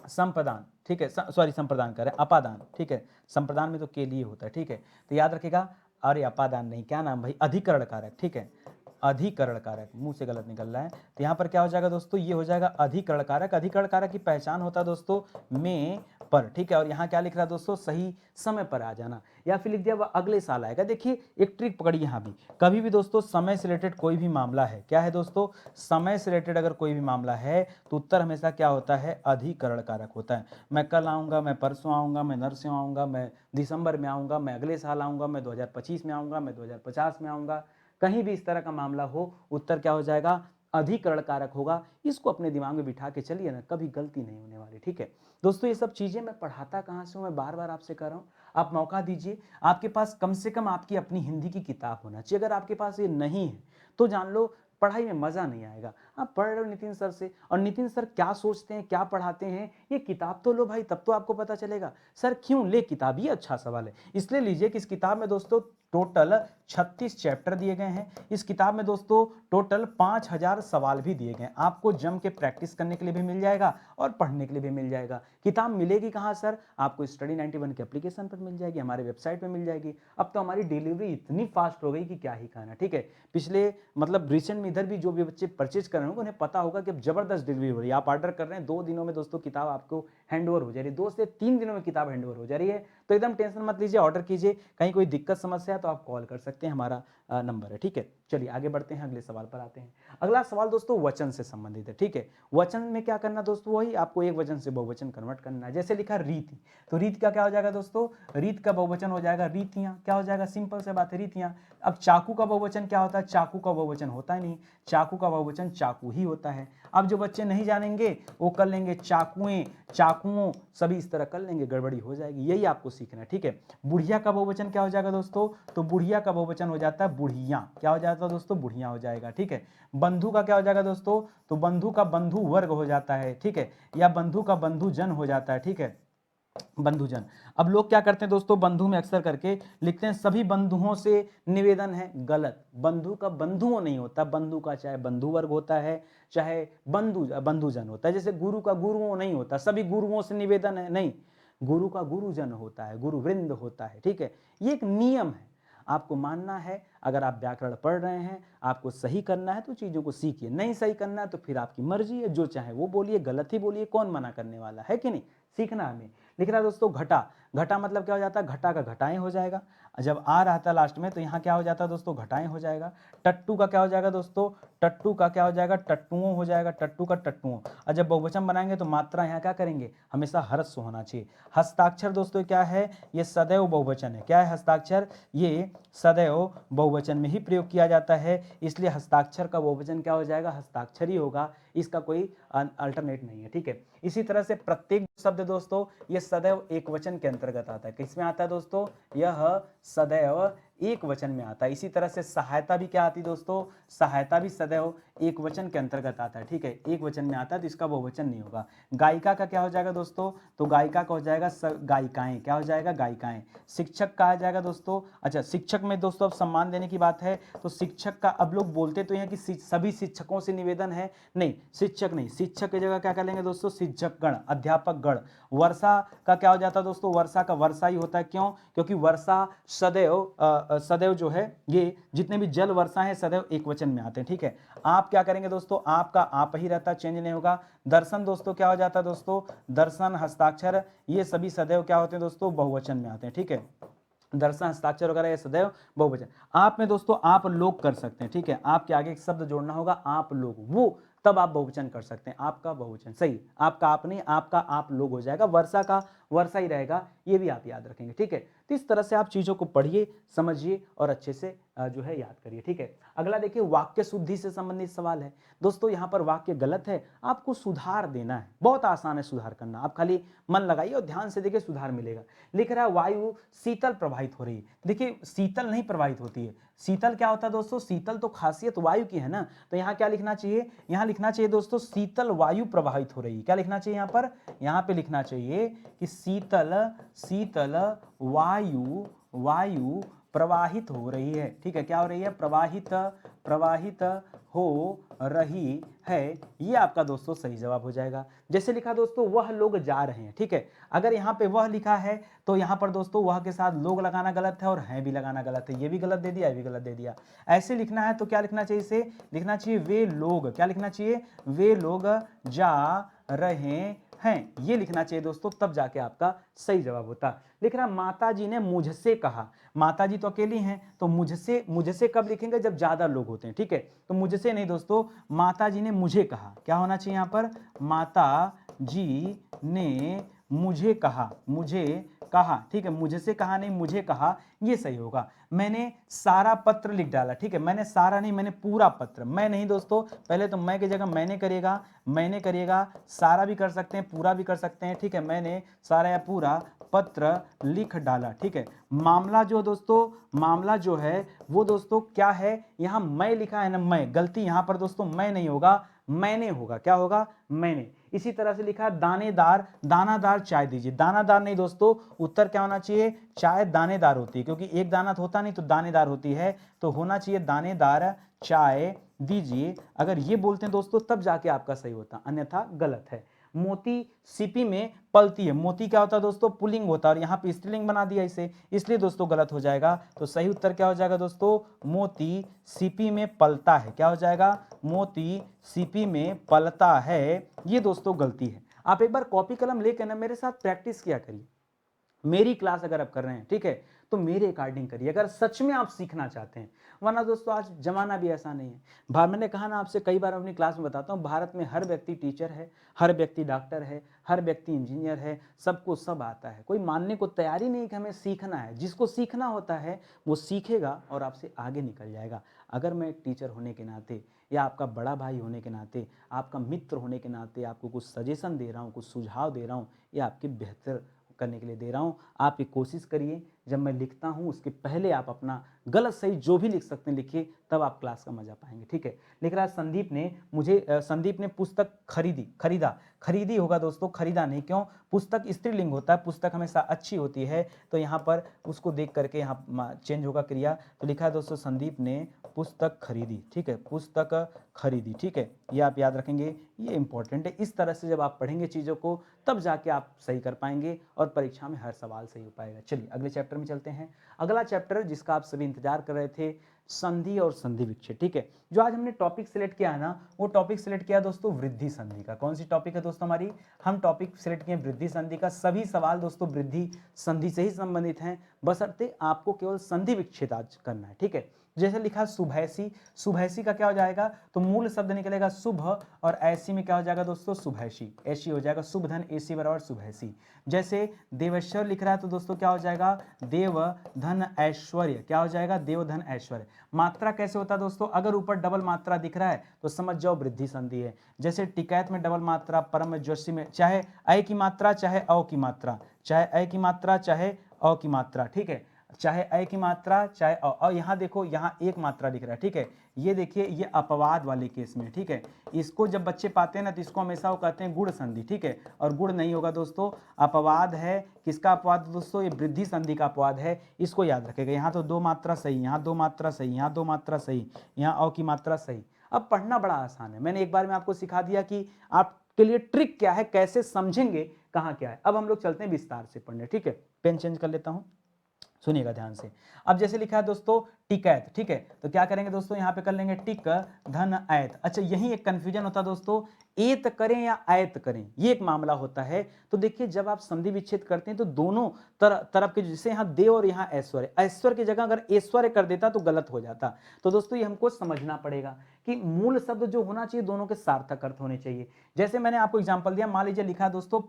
संप्रदान, ठीक है, सॉरी संप्रदान कर रहे हैं, अपादान। ठीक है, संप्रदान में तो के लिए होता है। ठीक है, तो याद रखिएगा। अरे अपादान नहीं, क्या नाम भाई? अधिकरण कारक। ठीक है, अधिकरण कारक, मुंह से गलत निकल रहा है। तो यहाँ पर क्या हो जाएगा दोस्तों? ये हो जाएगा अधिकरण कारक। अधिकरण कारक की पहचान होता है दोस्तों में पर। ठीक है, और यहाँ क्या लिख रहा है दोस्तों? सही समय पर आ जाना। या फिर लिख दिया वह अगले साल आएगा। देखिए एक ट्रिक पकड़िए यहाँ भी, कभी भी दोस्तों समय से रिलेटेड कोई भी मामला है, क्या है दोस्तों? समय से रिलेटेड अगर कोई भी मामला है तो उत्तर हमेशा क्या होता है? अधिकरण कारक होता है। मैं कल आऊँगा, मैं परसों आऊँगा, मैं नरसों आऊँगा, मैं दिसंबर में आऊँगा, मैं अगले साल आऊँगा, मैं 2025 में आऊँगा, मैं 2050 में आऊँगा, कहीं भी इस तरह का मामला हो, उत्तर क्या हो जाएगा? अधिकरण कारक होगा। इसको अपने दिमाग में बिठा के चलिए ना, कभी गलती नहीं होने वाली। ठीक है दोस्तों, ये सब चीजें मैं पढ़ाता कहाँ से हूँ? मैं बार बार आपसे कह रहा हूँ, आप मौका दीजिए। आपके पास कम से कम आपकी अपनी हिंदी की किताब होना चाहिए। अगर आपके पास ये नहीं है तो जान लो पढ़ाई में मजा नहीं आएगा। आप पढ़ रहे हो नितिन सर से, और नितिन सर क्या सोचते हैं, क्या पढ़ाते हैं, ये किताब तो लो भाई, तब तो आपको पता चलेगा। सर क्यों ले किताब? ये अच्छा सवाल है। इसलिए लीजिए कि इस किताब में दोस्तों टोटल 36 चैप्टर दिए गए हैं। इस किताब में दोस्तों टोटल 5000 सवाल भी दिए गए हैं। आपको जम के प्रैक्टिस करने के लिए भी मिल जाएगा और पढ़ने के लिए भी मिल जाएगा। किताब मिलेगी कहाँ सर? आपको स्टडी 91 के एप्लीकेशन पर मिल जाएगी, हमारे वेबसाइट पे मिल जाएगी। अब तो हमारी डिलीवरी इतनी फास्ट हो गई कि क्या ही कहना। ठीक है, पिछले मतलब रिसेंट में इधर भी जो भी बच्चे परचेज कर रहे होंगे उन्हें पता होगा कि अब जबरदस्त डिलीवरी हो रही है। आप ऑर्डर कर रहे हैं, 2 दिनों में दोस्तों किताब आपको हैंड ओवर हो जा रही है। 2 से 3 दिनों में किताब हैंड ओवर हो जा रही है। तो एकदम टेंशन मत लीजिए, ऑर्डर कीजिए। कहीं कोई दिक्कत समस्या है तो आप कॉल कर सकते हैं, हमारा नंबर है। ठीक है, चलिए आगे बढ़ते हैं, अगले सवाल पर आते हैं। अगला सवाल दोस्तों वचन से संबंधित है। ठीक है, वचन में क्या करना दोस्तों? वही आपको एक वचन से बहुवचन कन्वर्ट करना है। जैसे लिखा रीति, तो रीत का क्या हो जाएगा दोस्तों? रीत का बहुवचन हो जाएगा रीतियां। क्या हो जाएगा? सिंपल से बात है, रीतियां। अब चाकू का बहुवचन क्या होता है? चाकू का बहुवचन होता ही नहीं, चाकू का बहुवचन चाकू ही होता है। अब जो बच्चे नहीं जानेंगे वो कर लेंगे चाकुएं, चाकुओं, सभी इस तरह कर लेंगे, गड़बड़ी हो जाएगी। यही आपको सीखना है। ठीक है, बुढ़िया का बहुवचन क्या हो जाएगा दोस्तों? तो बुढ़िया का बहुवचन हो जाता है बुढ़िया। क्या हो जाता है दोस्तों? बुढ़िया हो जाएगा। ठीक है, बंधु का क्या हो जाएगा दोस्तों? तो बंधु का बंधु वर्ग हो जाता है। ठीक है, या बंधु का बंधु जन हो जाता है। ठीक है, बंधुजन। अब लोग क्या करते हैं दोस्तों, बंधु में अक्सर करके लिखते हैं सभी बंधुओं से निवेदन है। गलत, बंधु का बंधुओं नहीं होता। बंधु का चाहे बंधु वर्ग होता है, चाहे बंधुजन होता है। जैसे गुरु का गुरुओं नहीं होता, सभी गुरुओं से निवेदन है, नहीं, गुरु का गुरुजन होता है, गुरुवृंद होता है। ठीक है, ये एक नियम है, आपको मानना है। अगर आप व्याकरण पढ़ रहे हैं, आपको सही करना है तो चीज़ों को सीखिए, नहीं सही करना है तो फिर आपकी मर्जी है, जो चाहे वो बोलिए, गलत ही बोलिए, कौन मना करने वाला है कि नहीं। सीखना हमें। लिख रहा है दोस्तों घटा, घटा मतलब क्या हो जाता है? घटा का घटाएं हो जाएगा। जब आ रहा था लास्ट में तो यहाँ क्या हो जाता है दोस्तों? घटाएं हो जाएगा। टट्टू का क्या हो जाएगा दोस्तों? टट्टू का क्या हो जाएगा? टट्टुओं हो जाएगा। टट्टू का टट्टुओं। और जब बहुवचन बनाएंगे तो मात्रा यहाँ क्या करेंगे? हमेशा ह्रस्व होना चाहिए। हस्ताक्षर दोस्तों क्या है? ये सदैव बहुवचन है। क्या है हस्ताक्षर? ये सदैव बहुवचन में ही प्रयोग किया जाता है, इसलिए हस्ताक्षर का बहुवचन क्या हो जाएगा? हस्ताक्षर ही होगा, इसका कोई अल्टरनेट नहीं है। ठीक है, इसी तरह से प्रत्येक शब्द दोस्तों ये सदैव एक वचन के अंतर्गत आता है। किसमें आता है दोस्तों? यह सदैव एक वचन में आता है। इसी तरह से सहायता भी क्या आती है दोस्तों? सहायता भी सदैव एक वचन के अंतर्गत आता है। ठीक है, एक वचन में आता है तो इसका बहुवचन नहीं होगा। गायिका का क्या हो जाएगा दोस्तों? तो गायिका का हो जाएगा गायिकाएं। क्या हो जाएगा? गायिकाएं। शिक्षक का आ जाएगा दोस्तों, अच्छा शिक्षक में दोस्तों अब सम्मान देने की बात है तो शिक्षक का, अब लोग बोलते तो हैं कि सभी शिक्षकों से निवेदन है, नहीं, शिक्षक नहीं, शिक्षक की जगह क्या कर लेंगे दोस्तों? शिक्षक गण, अध्यापक गण। वर्षा का क्या हो जाता है दोस्तों? वर्षा का वर्षा ही होता है। क्यों? क्योंकि वर्षा सदैव जो है, ये जितने भी जल वर्षा है सदैव एक वचन में आते हैं। ठीक है, आप क्या करेंगे दोस्तों? आपका आप ही रहता है, चेंज नहीं होगा। दर्शन दोस्तों क्या हो जाता है दोस्तों? दर्शन, हस्ताक्षर, ये सभी सदैव क्या होते हैं दोस्तों? बहुवचन में आते हैं। ठीक है, दर्शन, हस्ताक्षर वगैरह ये सदैव बहुवचन। आप में दोस्तों आप लोग कर सकते हैं। ठीक है, आपके आगे एक शब्द जोड़ना होगा, आप लोग, वो तब आप बहुवचन कर सकते हैं। आपका बहुवचन सही, आपका आप नहीं, आपका आप लोग हो जाएगा। वर्षा का वर्षा ही रहेगा, ये भी आप याद रखेंगे। ठीक है, तो इस तरह से आप चीजों को पढ़िए, समझिए और अच्छे से जो है याद करिए, ठीक है। अगला देखिए, वाक्य शुद्धि से संबंधित सवाल है। दोस्तों यहाँ पर वाक्य गलत है, आपको सुधार देना है, बहुत आसान है सुधार करना, आप खाली मन लगाइए और ध्यान से देखिए सुधार मिलेगा। लिख रहा है वायु शीतल प्रवाहित हो रही है। देखिए शीतल नहीं प्रवाहित होती है, शीतल क्या होता है दोस्तों, शीतल तो खासियत वायु की है ना, तो यहाँ क्या लिखना चाहिए, यहाँ लिखना चाहिए दोस्तों शीतल वायु प्रवाहित हो रही है। क्या लिखना चाहिए यहाँ पर, यहाँ पे लिखना चाहिए कि शीतल शीतल वायु प्रवाहित हो रही है, ठीक है। क्या हो रही है, प्रवाहित हो रही है, ये आपका दोस्तों सही जवाब हो जाएगा। जैसे लिखा दोस्तों वह लोग जा रहे हैं, ठीक है। अगर यहाँ पे वह लिखा है तो यहाँ पर दोस्तों वह के साथ लोग लगाना गलत है और हैं भी लगाना गलत है, ये भी गलत दे दिया, ये भी गलत दे दिया। ऐसे लिखना है तो क्या लिखना चाहिए, इसे लिखना चाहिए वे लोग, क्या लिखना चाहिए, वे लोग जा रहे हैं, ये लिखना चाहिए दोस्तों, तब जाके आपका सही जवाब होता। लिख रहा माता जी ने मुझसे कहा, माता जी तो अकेली हैं, तो मुझसे कब लिखेंगे, जब ज्यादा लोग होते हैं, ठीक है। तो मुझसे नहीं दोस्तों, माता जी ने मुझे कहा, क्या होना चाहिए यहाँ पर, माता जी ने मुझे कहा, ठीक है। मुझसे कहा नहीं, मुझे कहा, ये सही होगा। मैंने सारा पत्र लिख डाला, ठीक है। मैंने सारा नहीं, मैंने पूरा पत्र, मैं नहीं दोस्तों, पहले तो मैं की जगह मैंने करिएगा, सारा भी कर सकते हैं, पूरा भी कर सकते हैं, ठीक है। मैंने सारा या पूरा पत्र लिख डाला, ठीक है। मामला जो है वो दोस्तों क्या है, यहाँ मैं लिखा है ना, मैं, गलती यहाँ पर दोस्तों मैं नहीं होगा, मैंने होगा, क्या होगा, मैंने। इसी तरह से लिखा दानादार चाय दीजिए, दानादार नहीं दोस्तों, उत्तर क्या होना चाहिए, चाय दानेदार होती है, क्योंकि एक दाना होता नहीं तो दानेदार होती है, तो होना चाहिए दानेदार चाय दीजिए। अगर ये बोलते हैं दोस्तों तब जाके आपका सही होता, अन्यथा गलत है। मोती सीपी में पलती है, मोती क्या होता है दोस्तों, पुल्लिंग होता है, और यहाँ पे स्त्रीलिंग बना दिया इसे, इसलिए दोस्तों गलत हो जाएगा। तो सही उत्तर क्या हो जाएगा दोस्तों, मोती सीपी में पलता है, क्या हो जाएगा, मोती सीपी में पलता है, ये दोस्तों गलती है। आप एक बार कॉपी कलम लेकर ना मेरे साथ प्रैक्टिस किया करिए, मेरी क्लास अगर आप कर रहे हैं, ठीक है, तो मेरे अकॉर्डिंग करिए, अगर सच में आप सीखना चाहते हैं, वरना दोस्तों आज जमाना भी ऐसा नहीं है। मैंने कहा ना आपसे कई बार अपनी क्लास में बताता हूँ, भारत में हर व्यक्ति टीचर है, हर व्यक्ति डॉक्टर है, हर व्यक्ति इंजीनियर है, सबको सब आता है, कोई मानने को तैयारी नहीं कि हमें सीखना है। जिसको सीखना होता है वो सीखेगा और आपसे आगे निकल जाएगा। अगर मैं एक टीचर होने के नाते या आपका बड़ा भाई होने के नाते, आपका मित्र होने के नाते आपको कुछ सजेशन दे रहा हूँ, कुछ सुझाव दे रहा हूँ, या आपकी बेहतर करने के लिए दे रहा हूँ, आप ये कोशिश करिए जब मैं लिखता हूँ उसके पहले आप अपना गलत सही जो भी लिख सकते हैं लिखिए, तब आप क्लास का मजा पाएंगे, ठीक है। लिख रहा है संदीप ने पुस्तक खरीदी होगा दोस्तों, खरीदा नहीं, क्यों, पुस्तक स्त्रीलिंग होता है, पुस्तक हमेशा अच्छी होती है, तो यहाँ पर उसको देख करके यहाँ चेंज होगा क्रिया। तो लिखा है दोस्तों संदीप ने पुस्तक खरीदी, ठीक है, पुस्तक खरीदी, ठीक है, ये आप याद रखेंगे, ये इंपॉर्टेंट है। इस तरह से जब आप पढ़ेंगे चीज़ों को तब जाके आप सही कर पाएंगे और परीक्षा में हर सवाल सही हो पाएगा। चलिए अगले चैप्टर में चलते हैं। अगला चैप्टर जिसका आप सभी इंतजार कर रहे थे, संधि और संधि विच्छेद, ठीक है। जो आज हमने टॉपिक सिलेक्ट किया है ना, वो टॉपिक सिलेक्ट किया दोस्तों वृद्धि संधि का। कौन सी टॉपिक है दोस्तों हमारी, हम टॉपिक सिलेक्ट किए वृद्धि संधि का। सभी सवाल दोस्तों वृद्धि संधि से ही संबंधित हैं, बशर्ते आपको केवल संधि विच्छेद आज करना है, ठीक है। जैसे लिखा शुभैसी का क्या हो जाएगा, तो मूल शब्द निकलेगा शुभ, और ऐसी में क्या हो जाएगा दोस्तों, शुभैसी, ऐसी हो जाएगा, शुभ धन ऐसी बराबर शुभैसी। जैसे देवेश्वर लिख रहा है तो दोस्तों क्या हो जाएगा, देव धन ऐश्वर्य, क्या हो जाएगा, देव धन ऐश्वर्य। मात्रा कैसे होता है दोस्तों, अगर ऊपर डबल मात्रा दिख रहा है तो समझ जाओ वृद्धि संधि है। जैसे टिकैत में डबल मात्रा, परम ज्योति में चाहे अ की मात्रा चाहे अ की मात्रा, चाहे अ की मात्रा चाहे अ की मात्रा, ठीक है, चाहे अ की मात्रा चाहे अ। और यहाँ देखो यहाँ एक मात्रा दिख रहा है, ठीक है, ये देखिए ये अपवाद वाले केस में, ठीक है। इसको जब बच्चे पाते हैं ना तो इसको हमेशा वो कहते हैं गुण संधि, ठीक है, और गुण नहीं होगा दोस्तों, अपवाद है। किसका अपवाद दोस्तों, ये वृद्धि संधि का अपवाद है, इसको याद रखेगा। यहाँ तो दो मात्रा सही, यहाँ दो मात्रा सही, यहाँ दो मात्रा सही, यहाँ अ की मात्रा सही। अब पढ़ना बड़ा आसान है, मैंने एक बार में आपको सिखा दिया कि आपके लिए ट्रिक क्या है, कैसे समझेंगे कहाँ क्या है। अब हम लोग चलते हैं विस्तार से पढ़ने, ठीक है। पेन चेंज कर लेता हूँ, सुनिएगा ध्यान से। अब जैसे लिखा है दोस्तों टिकैत, ठीक है, तो क्या करेंगे दोस्तों, यहाँ पे कर लेंगे टिक धन ऐत। अच्छा यही एक कंफ्यूजन होता है दोस्तों, एत करें या ऐत करें, ये एक मामला होता है। तो देखिए जब आप संधि विच्छेद करते हैं तो दोनों तरफ के, जैसे यहाँ देव और यहाँ ऐश्वर्य, ऐश्वर्य की जगह अगर ऐश्वर्य कर देता तो गलत हो जाता। तो दोस्तों ये हमको समझना पड़ेगा कि मूल शब्द जो होना चाहिए दोनों के सार्थक अर्थ होने चाहिए। जैसे मैंने आपको एग्जाम्पल दिया, मान लीजिए लिखा है दोस्तों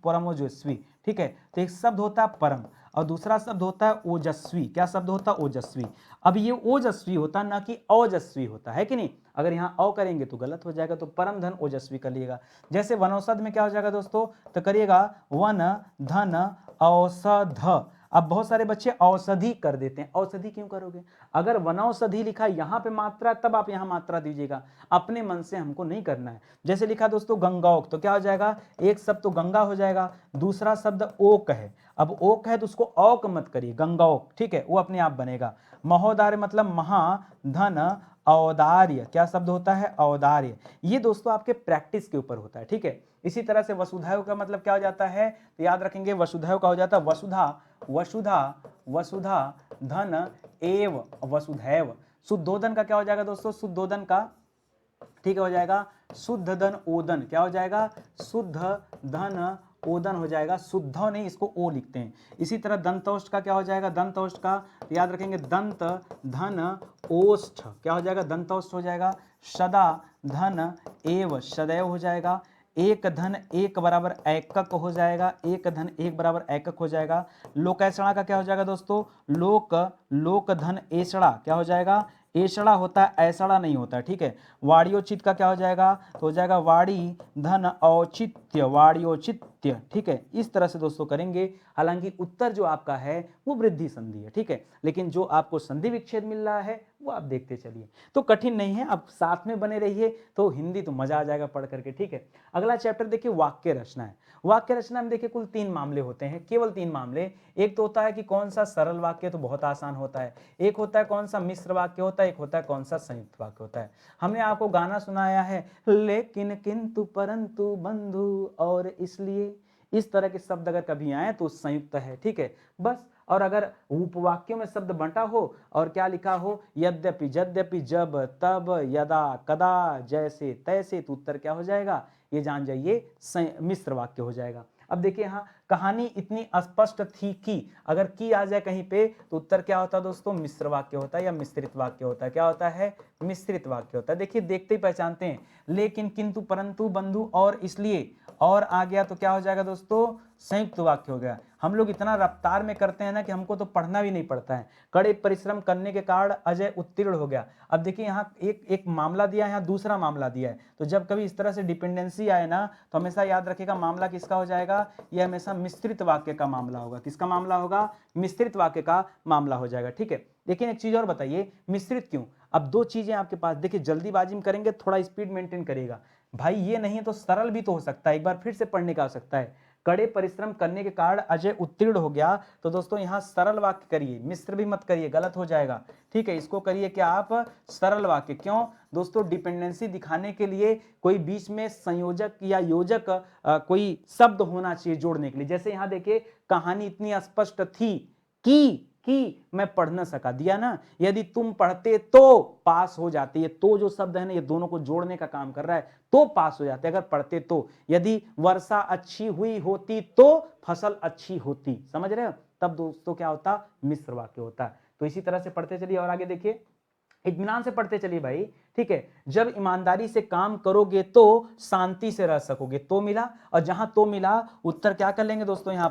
परमोजस्वी, ठीक है, तो एक शब्द होता है परम, और दूसरा शब्द होता है ओजस्वी। क्या शब्द होता है? ओजस्वी। अब ये ओजस्वी होता ना कि ओजस्वी होता है कि नहीं। अगर यहाँ औ करेंगे तो गलत हो जाएगा, तो परम धन ओजस्वी करिएगा। जैसे वनौषध में क्या हो जाएगा दोस्तों, तो करिएगा वन धन औषध। अब बहुत सारे बच्चे औषधि कर देते हैं, औषधि क्यों करोगे? अगर वनौषधि लिखा यहाँ पे मात्रा, तब आप यहाँ मात्रा दीजिएगा, अपने मन से हमको नहीं करना है। जैसे लिखा दोस्तों गंगौक, तो क्या हो जाएगा, एक शब्द तो गंगा हो जाएगा, दूसरा शब्द ओक है। अब ओक है तो उसको औक मत करिए, गंगौक, ठीक है, वो अपने आप बनेगा। महोदार्य मतलब महा धन औदार्य। क्या शब्द होता है? औदार्य। ये दोस्तों आपके प्रैक्टिस के ऊपर होता है, ठीक है। इसी तरह से वसुधैव का मतलब क्या हो जाता है, तो याद रखेंगे वसुधैव का हो जाता है वसुधा, वसुधा, वसुधा धन एव वसुधैव। शुद्धोदन का क्या हो जाएगा दोस्तों? शुद्धोदन का, ठीक है, हो जाएगा शुद्ध धन ओदन। क्या हो जाएगा? शुद्ध धन ओदन हो जाएगा, शुद्ध नहीं, इसको ओ लिखते हैं। इसी तरह दंतौष्ठ का क्या हो जाएगा? दंतौष्ठ का याद रखेंगे दंत धन ओष्ठ। क्या हो जाएगा? दंतौष्ठ हो जाएगा। सदा धन एव सदैव हो जाएगा। एक धन एक बराबर एकक हो जाएगा, एक धन एक बराबर एकक हो जाएगा। लोकैषणा का क्या हो जाएगा दोस्तों? लोक, लोक धन एषणा। क्या हो जाएगा? एषणा होता है, ऐसड़ा नहीं होता है, ठीक है। वाड़ियोचित का क्या हो जाएगा? तो हो जाएगा वाड़ी धन औचित्य, वाड़ियोचित्य, ठीक है। इस तरह से दोस्तों करेंगे। हालांकि उत्तर जो आपका है वो वृद्धि संधि है, ठीक है, लेकिन जो आपको संधि विच्छेद मिल रहा है वो आप देखते चलिए, तो कठिन नहीं है। आप साथ में बने रहिए तो हिंदी तो मजा आ जाएगा पढ़ करके, ठीक है। अगला चैप्टर देखिए वाक्य रचना है। वाक्य रचना में देखिए कुल 3 मामले होते हैं, केवल 3 मामले। एक तो होता है कि कौन सा सरल वाक्य, तो बहुत आसान होता है। एक होता है कौन सा मिश्र वाक्य होता है, एक होता है कौन सा संयुक्त वाक्य होता है। हमने आपको गाना सुनाया है, लेकिन किंतु परंतु बंधु और इसलिए। इस तरह के शब्द अगर कभी आए तो संयुक्त है, ठीक है, बस। और अगर उपवाक्यों में शब्द बंटा हो और क्या लिखा हो, यद्यपि, यद्यपि, जब, तब, यदा, कदा, जैसे, तैसे, तो उत्तर क्या हो जाएगा, ये जान जाइए, मिश्र वाक्य हो जाएगा। अब देखिए यहाँ कहानी इतनी स्पष्ट थी कि अगर की आ जाए कहीं पे तो उत्तर क्या होता है दोस्तों? मिश्र वाक्य होता है या मिश्रित वाक्य होता है। क्या होता है? मिश्रित वाक्य होता है। देखिए देखते ही पहचानते हैं, लेकिन, किंतु, परंतु, बंधु और इसलिए, और आ गया तो क्या हो जाएगा दोस्तों? संयुक्त वाक्य हो गया। हम लोग इतना रफ्तार में करते हैं ना कि हमको तो पढ़ना भी नहीं पड़ता है। कड़े परिश्रम करने के कारण अजय उत्तीर्ण हो गया। अब देखिए यहाँ एक मामला दिया है, यहाँ दूसरा मामला दिया है, तो जब कभी इस तरह से डिपेंडेंसी आए ना तो हमेशा याद रखिएगा मामला किसका हो जाएगा, यह हमेशा मिश्रित वाक्य का मामला होगा। किसका मामला होगा? मिश्रित वाक्य का मामला हो जाएगा, ठीक है। लेकिन एक चीज और बताइए, मिश्रित क्यों? अब 2 चीजें आपके पास, देखिए जल्दीबाजी में करेंगे, थोड़ा स्पीड मेंटेन करिएगा भाई। ये नहीं है तो सरल भी तो हो सकता है, एक बार फिर से पढ़ने का हो सकता है। कड़े परिश्रम करने के कारण अजय उत्तीर्ण हो गया, तो दोस्तों यहां सरल वाक्य करिए, मिश्र भी मत करिए, गलत हो जाएगा, ठीक है। इसको करिए क्या आप? सरल वाक्य। क्यों दोस्तों? डिपेंडेंसी दिखाने के लिए कोई बीच में संयोजक या योजक कोई शब्द होना चाहिए जोड़ने के लिए। जैसे यहां देखिए कहानी इतनी स्पष्ट थी कि मैं पढ़ न सका, दिया ना, यदि तुम पढ़ते तो पास हो जाते। ये तो जो शब्द है ना, ये दोनों को जोड़ने का काम कर रहा है, तो पास हो जाते अगर पढ़ते तो। यदि वर्षा अच्छी हुई होती तो फसल अच्छी होती, समझ रहे हो? तब दोस्तों क्या होता? मिश्र वाक्य होता। तो इसी तरह से पढ़ते चलिए और आगे देखिए, इत्मीनान से पढ़ते चलिए भाई, ठीक है। जब ईमानदारी से काम करोगे तो शांति से रह सकोगे, तो मिला, और जहां तो मिला उत्तर क्या कर लेंगे दोस्तों? यहाँ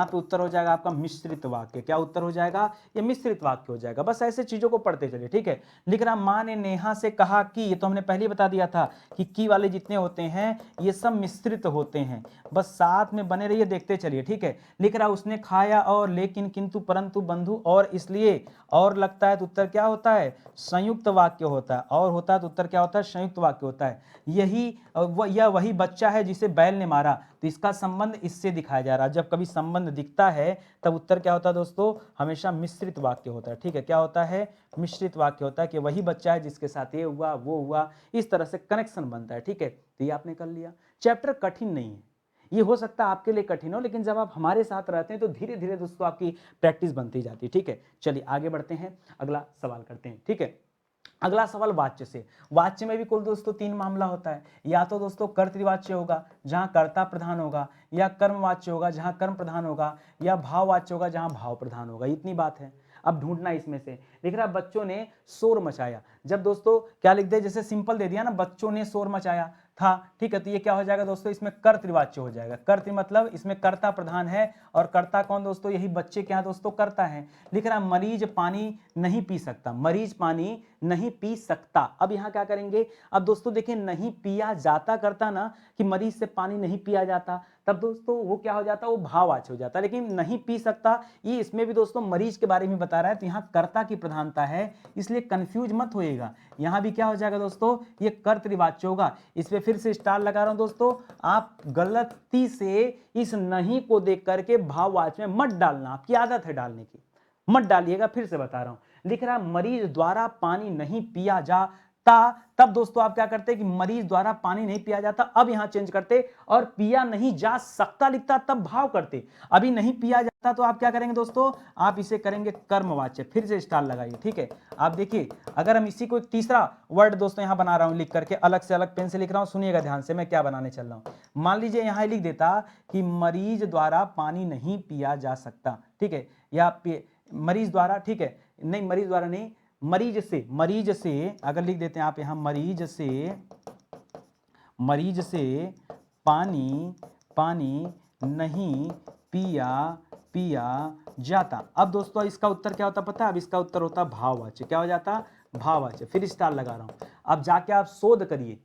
पे उत्तर हो जाएगा आपका मिश्रित वाक्य। क्या उत्तर हो जाएगा? ये मिश्रित वाक्य हो जाएगा। बस ऐसे चीजों को पढ़ते चलिए, ठीक है। लिख रहा, माँ ने नेहा से कहा कि, ये तो हमने पहले बता दिया था कि की वाले जितने होते हैं ये सब मिश्रित होते हैं। बस साथ में बने रहिए, देखते चलिए, ठीक है। लिख रहा, उसने खाया और, लेकिन, किंतु, परंतु, बंधु और इसलिए, और लगता है तो उत्तर क्या होता है? संयुक्त वाक्य होता है। और होता है तो उत्तर क्या होता है? संयुक्त वाक्य होता है। यह वही बच्चा है जिसे बैल ने मारा, तो इसका संबंध इससे दिखाया जा रहा है। जब कभी संबंध दिखता है तब उत्तर क्या होता है दोस्तों? हमेशा मिश्रित वाक्य होता है, ठीक है। क्या होता है? मिश्रित वाक्य होता है कि वही बच्चा है जिसके साथ ये हुआ वो हुआ, इस तरह से कनेक्शन बनता है, ठीक है। तो ये आपने कर लिया। चैप्टर कठिन नहीं है, ये हो सकता है आपके लिए कठिन हो, लेकिन जब आप हमारे साथ रहते हैं तो धीरे धीरे दोस्तों आपकी प्रैक्टिस बनती जाती है, ठीक है। चलिए आगे बढ़ते हैं, अगला सवाल करते हैं, ठीक है। अगला सवाल वाच्य से। वाच्य में भी कुल दोस्तों 3 मामला होता है। या तो दोस्तों कर्तृवाच्य होगा जहां कर्ता प्रधान होगा, या कर्मवाच्य होगा जहां कर्म प्रधान होगा, या भाववाच्य होगा जहां भाव प्रधान होगा। इतनी बात है। अब ढूंढना इसमें से। लिख रहा, बच्चों ने शोर मचाया। जब दोस्तों क्या लिख दे, जैसे सिंपल दे दिया ना, बच्चों ने शोर मचाया, था, ठीक है। तो ये क्या हो जाएगा दोस्तों, इसमें कर्तृवाच्य हो जाएगा। कर्तृ मतलब इसमें कर्ता प्रधान है, और कर्ता कौन दोस्तों, यही बच्चे क्या दोस्तों, कर्ता है। लिख रहा मरीज पानी नहीं पी सकता, मरीज पानी नहीं पी सकता। अब यहाँ क्या करेंगे, अब दोस्तों देखिए नहीं पिया जाता करता ना कि मरीज से पानी नहीं पिया जाता, तब दोस्तों वो क्या हो जाता, वो भाववाच्य हो जाता। लेकिन नहीं पी सकता, ये इसमें भी दोस्तों मरीज के बारे में बता रहा है, तो यहाँ कर्ता की प्रधानता है, इसलिए कंफ्यूज मत होइएगा। यहाँ भी क्या हो जाएगा दोस्तों, ये कर्तृवाच्य होगा। इस पे फिर से स्टार लगा रहा हूं दोस्तों, आप गलती से इस नहीं को देख करके भाववाच्य में मत डालना, आपकी आदत है डालने की, मत डालिएगा। फिर से बता रहा हूं, लिख रहा है मरीज द्वारा पानी नहीं पिया जाता, तब दोस्तों आप क्या करते कि मरीज द्वारा पानी नहीं पिया जाता, अब यहां चेंज करते और पिया नहीं जा सकता लिखता, तब भाव करते। अभी नहीं पिया जाता तो आप क्या करेंगे दोस्तों, आप इसे करेंगे कर्मवाच्य। फिर से स्टार लगाइए, ठीक है। आप देखिए, अगर हम इसी को एक तीसरा वर्ड दोस्तों यहां बना रहा हूं लिख करके, अलग से अलग पेन से लिख रहा हूं, सुनिएगा ध्यान से मैं क्या बनाने चल रहा हूं। मान लीजिए यहां लिख देता कि मरीज द्वारा पानी नहीं पिया जा सकता, ठीक है, या मरीज द्वारा, ठीक है, नहीं मरीज द्वारा नहीं, मरीज से अगर लिख देते हैं आप यहां, मरीज से पानी नहीं पिया जाता। अब दोस्तों इसका उत्तर क्या होता पता है, अब इसका उत्तर होता भाववाच्य। क्या हो जाता, भाववाच्य। फिर स्टार लगा रहा हूं, अब जाके आप शोध करिए।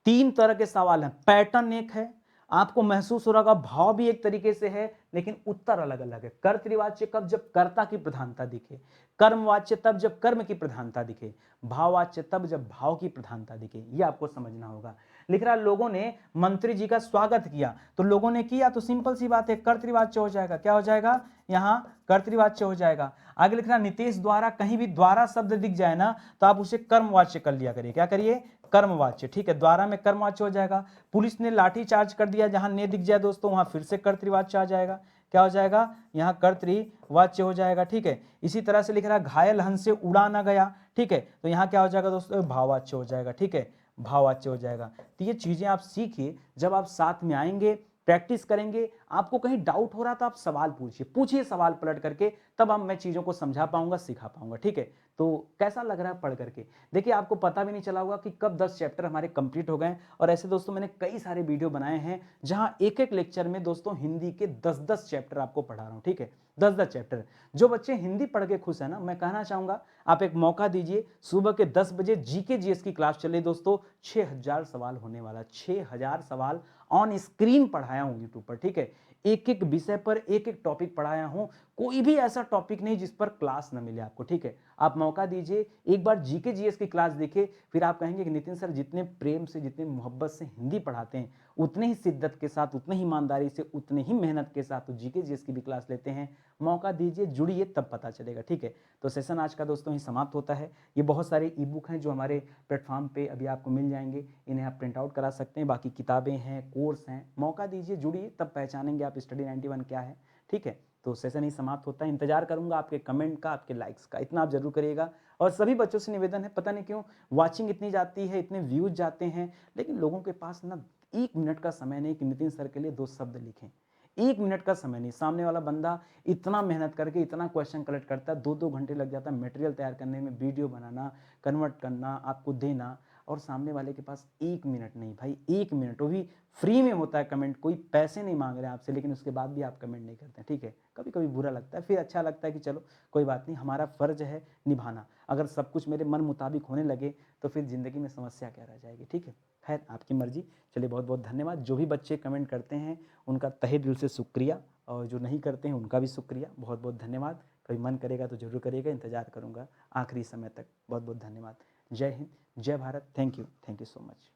3 तरह के सवाल हैं, पैटर्न एक है, आपको महसूस हो रहा होगा भाव भी एक तरीके से है, लेकिन उत्तर अलग अलग है। कर्तृवाच्य कब, जब कर्ता की प्रधानता दिखे। कर्मवाच्य तब जब कर्म की प्रधानता दिखे। भाववाच्य तब जब भाव की प्रधानता दिखे। ये आपको समझना होगा। लिख रहा लोगों ने मंत्री जी का स्वागत किया, तो लोगों ने किया तो सिंपल सी बात है, कर्तृवाच्य हो जाएगा। क्या हो जाएगा, यहां कर्तृवाच्य हो जाएगा। आगे लिख रहा नीतीश द्वारा, कहीं भी द्वारा शब्द दिख जाए ना तो आप उसे कर्मवाच्य कर लिया करिए। क्या करिए, कर्मवाच्य, ठीक है। द्वारा में कर्मवाच्य हो जाएगा। पुलिस ने लाठी चार्ज कर दिया, जहां ने दिख जाए दोस्तों वहां फिर से कर्तृवाच्य आ जाएगा। क्या हो जाएगा, यहाँ कर्तृवाच्य हो जाएगा, ठीक है। इसी तरह से लिख रहा घायल हंस से उड़ा ना गया, ठीक है, तो यहाँ क्या हो जाएगा दोस्तों, भाववाच्य हो जाएगा, ठीक है, भाववाच्य हो जाएगा। तो ये चीजें आप सीखिए, जब आप साथ में आएंगे प्रैक्टिस करेंगे, आपको कहीं डाउट हो रहा तो आप सवाल पूछिए सवाल पलट करके, तब हम मैं चीजों को समझा पाऊंगा, सिखा पाऊंगा, ठीक है। तो कैसा लग रहा है पढ़ करके, देखिए आपको पता भी नहीं चला होगा कि कब 10 चैप्टर हमारे कंप्लीट हो गए। और ऐसे दोस्तों मैंने कई सारे वीडियो बनाए हैं जहां एक एक लेक्चर में दोस्तों हिंदी के 10-10 चैप्टर आपको पढ़ा रहा हूं, ठीक है, 10-10 चैप्टर। जो बच्चे हिंदी पढ़ के खुश है ना, मैं कहना चाहूंगा आप एक मौका दीजिए, सुबह के 10 बजे जीके जीएस की क्लास चले दोस्तों, 6000 सवाल होने वाला, 6000 सवाल ऑन स्क्रीन पढ़ाया हूं यूट्यूब पर, ठीक है। एक एक विषय पर एक एक टॉपिक पढ़ाया हूं, कोई भी ऐसा टॉपिक नहीं जिस पर क्लास न मिले आपको, ठीक है। आप मौका दीजिए, एक बार जीके जीएस की क्लास देखिए, फिर आप कहेंगे कि नितिन सर जितने प्रेम से, जितने मोहब्बत से हिंदी पढ़ाते हैं, उतने ही शिद्दत के साथ, उतने ही ईमानदारी से, उतने ही मेहनत के साथ तो जीके जीएस की भी क्लास लेते हैं। मौका दीजिए, जुड़िए, तब पता चलेगा, ठीक है। तो सेशन आज का दोस्तों ही समाप्त होता है। ये बहुत सारे ई बुक हैं जो हमारे प्लेटफॉर्म पे अभी आपको मिल जाएंगे, इन्हें आप प्रिंट आउट करा सकते हैं। बाकी किताबें हैं, कोर्स हैं, मौका दीजिए, जुड़िए, तब पहचानेंगे आप स्टडी 91 क्या है, ठीक है। तो सेशन ही समाप्त होता है। इंतजार करूंगा आपके कमेंट का, आपके लाइक्स का, इतना आप जरूर करिएगा। और सभी बच्चों से निवेदन है, पता नहीं क्यों वॉचिंग इतनी जाती है, इतने व्यूज जाते हैं, लेकिन लोगों के पास ना 1 मिनट का समय नहीं कि नितिन सर के लिए 2 शब्द लिखें। 1 मिनट का समय नहीं। सामने वाला बंदा इतना मेहनत करके इतना क्वेश्चन कलेक्ट करता है, 2-2 घंटे लग जाता है मटेरियल तैयार करने में, वीडियो बनाना, कन्वर्ट करना, आपको देना, और सामने वाले के पास 1 मिनट नहीं भाई, 1 मिनट, वो भी फ्री में होता है कमेंट, कोई पैसे नहीं मांग रहे हैं आपसे, लेकिन उसके बाद भी आप कमेंट नहीं करते हैं, ठीक है। कभी कभी बुरा लगता है, फिर अच्छा लगता है कि चलो कोई बात नहीं, हमारा फर्ज है निभाना। अगर सब कुछ मेरे मन मुताबिक होने लगे तो फिर ज़िंदगी में समस्या क्या रह जाएगी, ठीक है। खैर आपकी मर्जी। चलिए बहुत बहुत धन्यवाद। जो भी बच्चे कमेंट करते हैं उनका तहे दिल से शुक्रिया, और जो नहीं करते हैं उनका भी शुक्रिया, बहुत बहुत धन्यवाद। कभी मन करेगा तो जरूर करिएगा, इंतजार करूँगा आखिरी समय तक। बहुत बहुत धन्यवाद। जय हिंद, जय Bharat. Thank you so much.